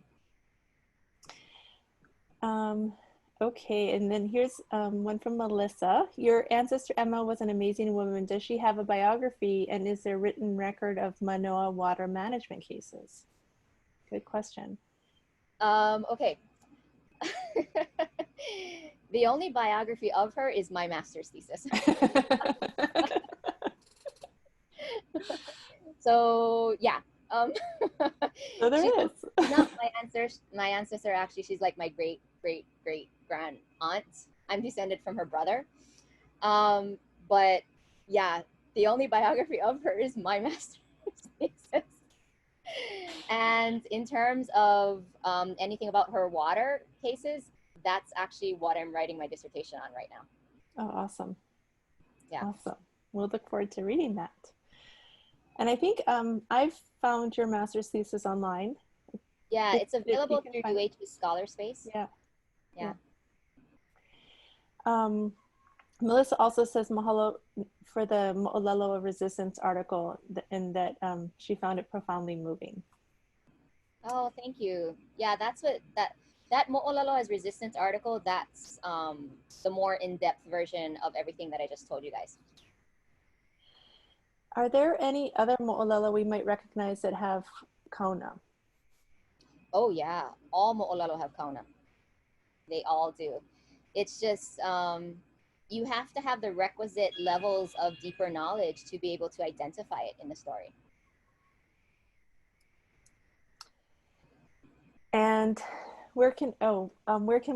Okay, and then here's one from Melissa. Your ancestor Emma was an amazing woman. Does she have a biography, and is there written record of Mānoa water management cases? Good question. Okay. The only biography of her is my master's thesis. So yeah. So there is. Not my ancestor actually, she's like my great grand aunt. I'm descended from her brother. But yeah, the only biography of her is my master's thesis. And in terms of anything about her water cases, that's actually what I'm writing my dissertation on right now. Oh, awesome. Yeah. Awesome. We'll look forward to reading that. And I think I've found your master's thesis online. Yeah, it's available through UH Scholar Space. Yeah. Yeah. Melissa also says mahalo for the Mo'olelo Resistance article, and that she found it profoundly moving. Oh, thank you. Yeah, that's what that Mo'olelo as Resistance article, that's the more in-depth version of everything that I just told you guys. Are there any other Mo'olelo we might recognize that have Kauna? Oh yeah, all Mo'olelo have Kauna. They all do. It's just you have to have the requisite levels of deeper knowledge to be able to identify it in the story. And where can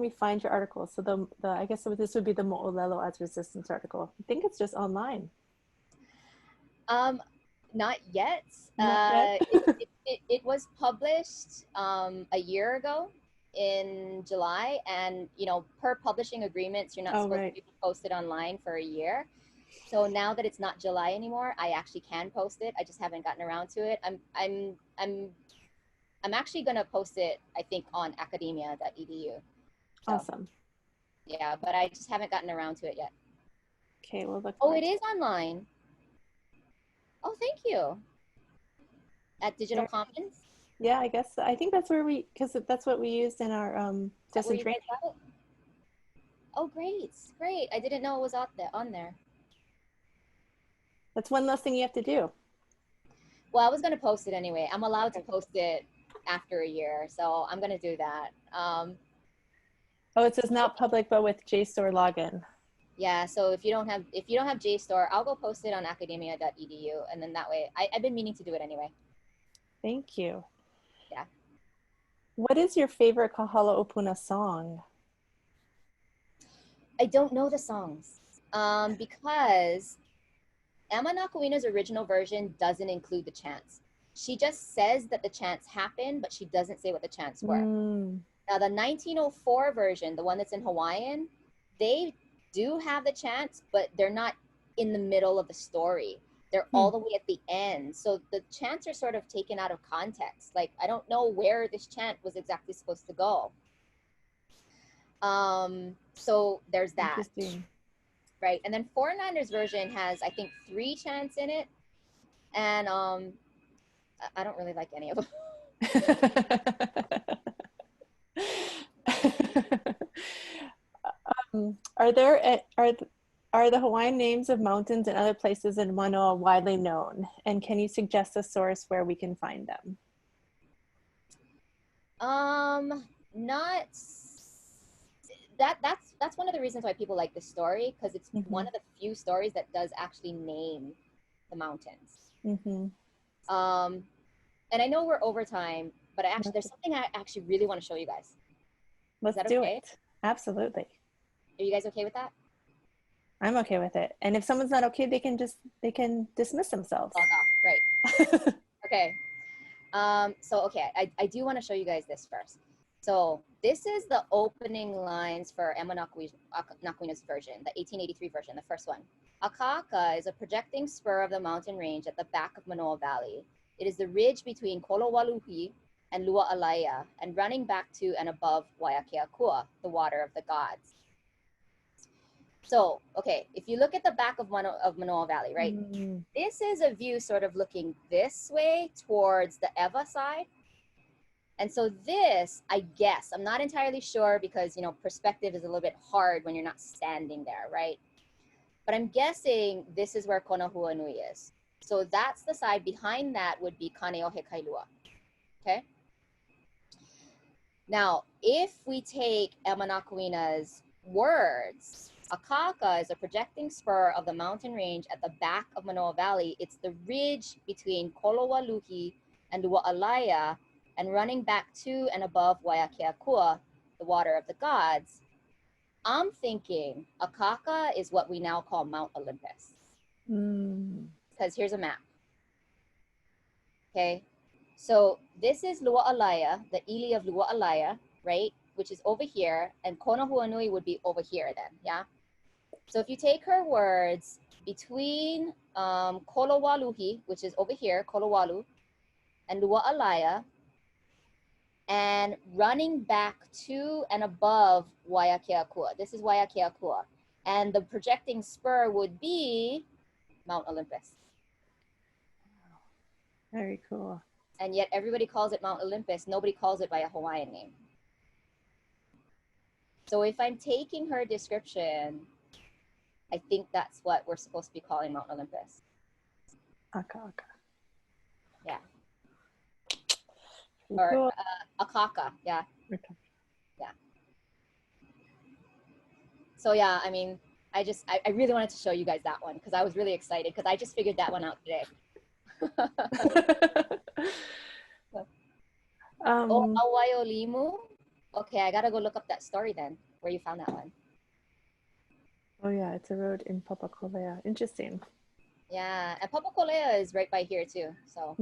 we find your article? So the I guess this would be the Mo'olelo as Resistance article. I think it's just online. Not yet. Not yet. It was published a year ago in July, and per publishing agreements, you're not supposed to post it online for a year. So now that it's not July anymore, I actually can post it. I just haven't gotten around to it. I'm actually gonna post it, I think, on academia.edu. So, awesome. Yeah, but I just haven't gotten around to it yet. Okay, we'll look. Oh, it is online. Oh, thank you. At Digital Commons? Yeah, I think that's where because that's what we used in our distant training. Oh, great. I didn't know it was on there. That's one less thing you have to do. Well, I was going to post it anyway. I'm allowed to post it after a year, so I'm going to do that. Oh, it says not public, but with JSTOR login. Yeah, so if you don't have JSTOR, I'll go post it on academia.edu, and then that way, I've been meaning to do it anyway. Thank you. Yeah. What is your favorite Kahalaopuna song? I don't know the songs because Emma Nakuina's original version doesn't include the chants. She just says that the chants happen, but she doesn't say what the chants were. Now, the 1904 version, the one that's in Hawaiian, they do have the chants, but they're not in the middle of the story. They're all the way at the end. So the chants are sort of taken out of context. Like, I don't know where this chant was exactly supposed to go. So there's that. Right. And then Fornander's version has, I think, 3 chants in it. And I don't really like any of them. Are the Hawaiian names of mountains and other places in Mānoa widely known? And can you suggest a source where we can find them? Not that's one of the reasons why people like this story, because it's one of the few stories that does actually name the mountains. And I know we're over time, but there's something I actually really want to show you guys. Let's do it. Absolutely. Are you guys okay with that? I'm okay with it. And if someone's not okay, they can dismiss themselves. Right. Okay. I do want to show you guys this first. So this is the opening lines for Emma Nakuina's version, the 1883 version, the first one. Akaka is a projecting spur of the mountain range at the back of Manoa Valley. It is the ridge between Kolowaluhi and Lua'alaia and running back to and above Waiakeakua, the water of the gods. So, okay, if you look at the back of Manoa Valley, right, this is a view sort of looking this way towards the Ewa side. And so this, I guess, I'm not entirely sure because, you know, perspective is a little bit hard when you're not standing there, right? But I'm guessing this is where Konahuanui is. So that's the side. Behind that would be Kaneohe Kailua, okay? Now, if we take Nakuina's words, Akaka is a projecting spur of the mountain range at the back of Manoa Valley. It's the ridge between Kolowaluhi and Lua'alaia and running back to and above Waiakeakua, the water of the gods. I'm thinking Akaka is what we now call Mount Olympus. Because here's a map. Okay, so this is Lua'alaia, the Ili of Lua'alaia, right? Which is over here, and Konahuanui would be over here then, yeah? So if you take her words, between Kolowaluhi, which is over here, Kolowalu, and Lua'alaia, and running back to and above Waiakeakua. This is Waiakeakua. And the projecting spur would be Mount Olympus. Very cool. And yet everybody calls it Mount Olympus. Nobody calls it by a Hawaiian name. So if I'm taking her description, I think that's what we're supposed to be calling Mount Olympus. Akaka. Yeah. Or Or Akaka, yeah. Okay. Yeah. So yeah, I mean, I really wanted to show you guys that one because I was really excited because I just figured that one out today. Awayo Limu. Okay, I gotta go look up that story then, where you found that one. Oh yeah, it's a road in Papakolea. Interesting. Yeah, and Papakolea is right by here too. So.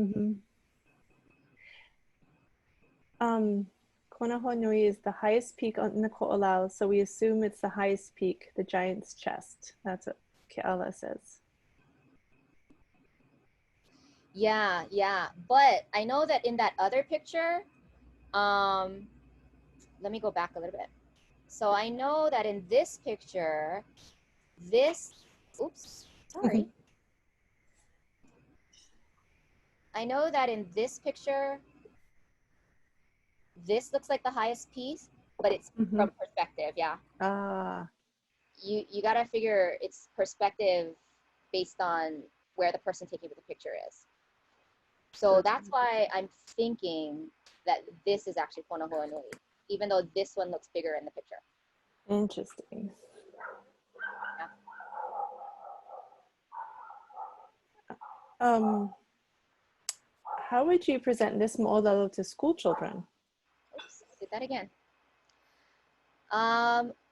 Konahuanui is the highest peak in the Ko'olau, so we assume it's the highest peak, the giant's chest. That's what Keala says. Yeah, yeah. But I know that in that other picture, let me go back a little bit. So I know that in this picture, sorry. I know that in this picture, this looks like the highest piece, but it's from perspective, yeah. You gotta figure it's perspective based on where the person taking the picture is. So that's why I'm thinking that this is actually Konahuanui, even though this one looks bigger in the picture. Interesting. Yeah. How would you present this mo'olelo to school children? Oops, I did that again.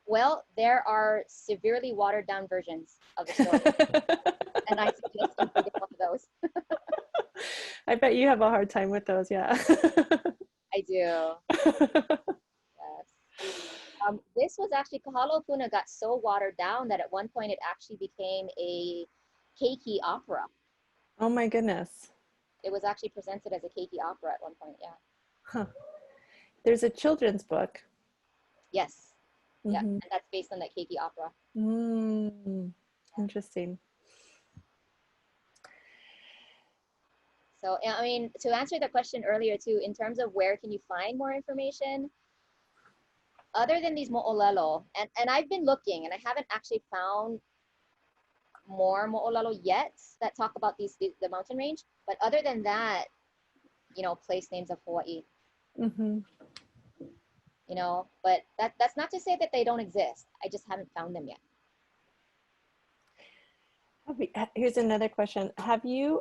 Well, there are severely watered down versions of the story. And I suggest you get one of those. I bet you have a hard time with those, yeah. I do. Yes. This was actually, Kahalaopuna got so watered down that at one point it actually became a keiki opera. Oh my goodness. It was actually presented as a keiki opera at one point, yeah. Huh. There's a children's book. Yes. Yeah, and that's based on that keiki opera. Interesting. So, I mean, to answer the question earlier too, in terms of where can you find more information, other than these mo'olelo, and I've been looking and I haven't actually found more mo'olelo yet that talk about the mountain range, but other than that, you know, place names of Hawaii. You know, but that's not to say that they don't exist. I just haven't found them yet. Here's another question. Have you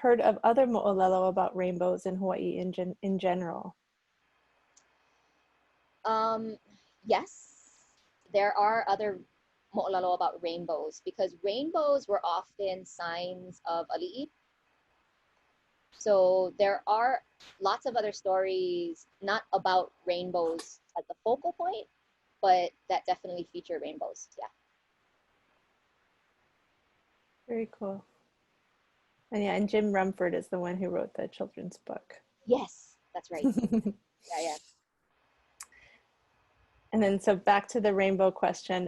heard of other mo'olelo about rainbows in Hawaii in general? Yes, there are other mo'olelo about rainbows because rainbows were often signs of ali'i. So there are lots of other stories, not about rainbows as the focal point, but that definitely feature rainbows, yeah. Very cool. And yeah, and Jim Rumford is the one who wrote the children's book. Yes, that's right. Yeah, yeah. And then, so back to the rainbow question,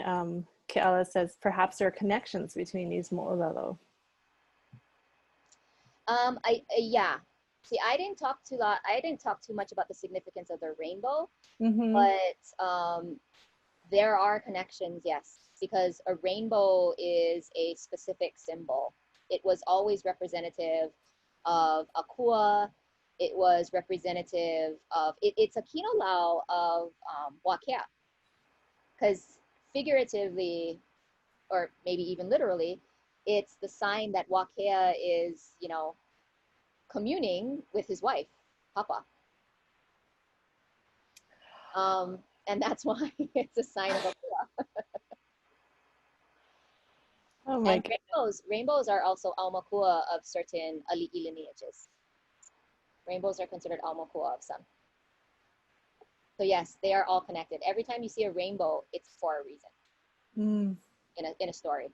Keala says, perhaps there are connections between these mo'olelo. Yeah. See, I didn't talk too much about the significance of the rainbow, Mm-hmm. but there are connections, yes, because a rainbow is a specific symbol. It was always representative of Akua. It was representative of it's a kinolau of Wakea, because figuratively, or maybe even literally, it's the sign that Wakea is, communing with his wife, Papa. And that's why it's a sign of Akua. Oh my And God. rainbows are also aumakua of certain ali'i lineages. Rainbows are considered aumakua of some. So yes, they are all connected. Every time you see a rainbow, it's for a reason. Mm. In a story.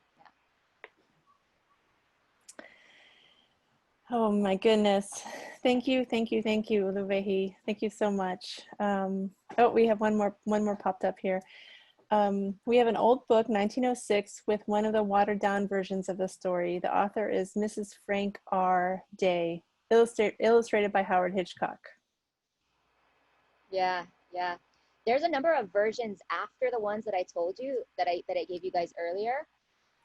Oh my goodness. Thank you, Uluwehi. Thank you so much. Oh, we have one more popped up here. We have an old book, 1906, with one of the watered down versions of the story. The author is Mrs. Frank R. Day, illustrated by Howard Hitchcock. Yeah, yeah. There's a number of versions after the ones that I told you that I gave you guys earlier.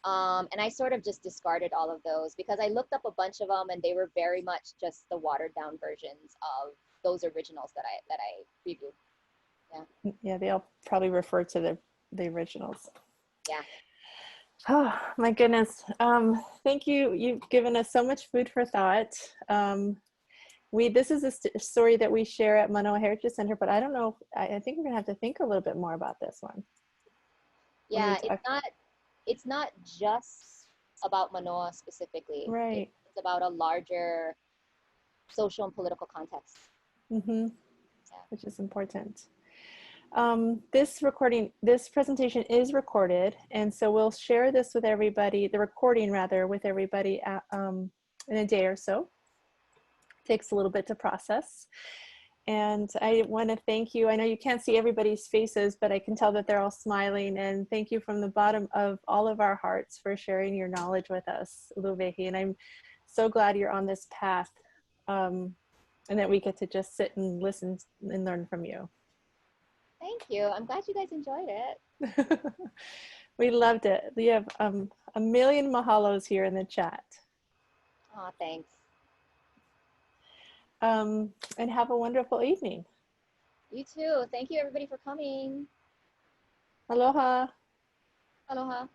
And I sort of just discarded all of those because I looked up a bunch of them and they were very much just the watered down versions of those originals that I previewed. Yeah. Yeah, they all probably refer to the originals. Yeah. Oh my goodness. Thank you. You've given us so much food for thought. This is a story that we share at Mānoa Heritage Center, but I don't know. I think we're gonna have to think a little bit more about this one. Yeah, it's not just about Manoa specifically. Right. It's about a larger social and political context. Mm-hmm. Yeah. Which is important. This presentation is recorded, and so we'll share this with everybody, the recording rather, with everybody in a day or so. It takes a little bit to process. And I want to thank you. I know you can't see everybody's faces, but I can tell that they're all smiling. And thank you from the bottom of all of our hearts for sharing your knowledge with us, Uluwehi. And I'm so glad you're on this path, and that we get to just sit and listen and learn from you. Thank you. I'm glad you guys enjoyed it. We loved it. We have a million mahalos here in the chat. Oh, thanks. And have a wonderful evening. You too. Thank you, everybody, for coming. Aloha. Aloha.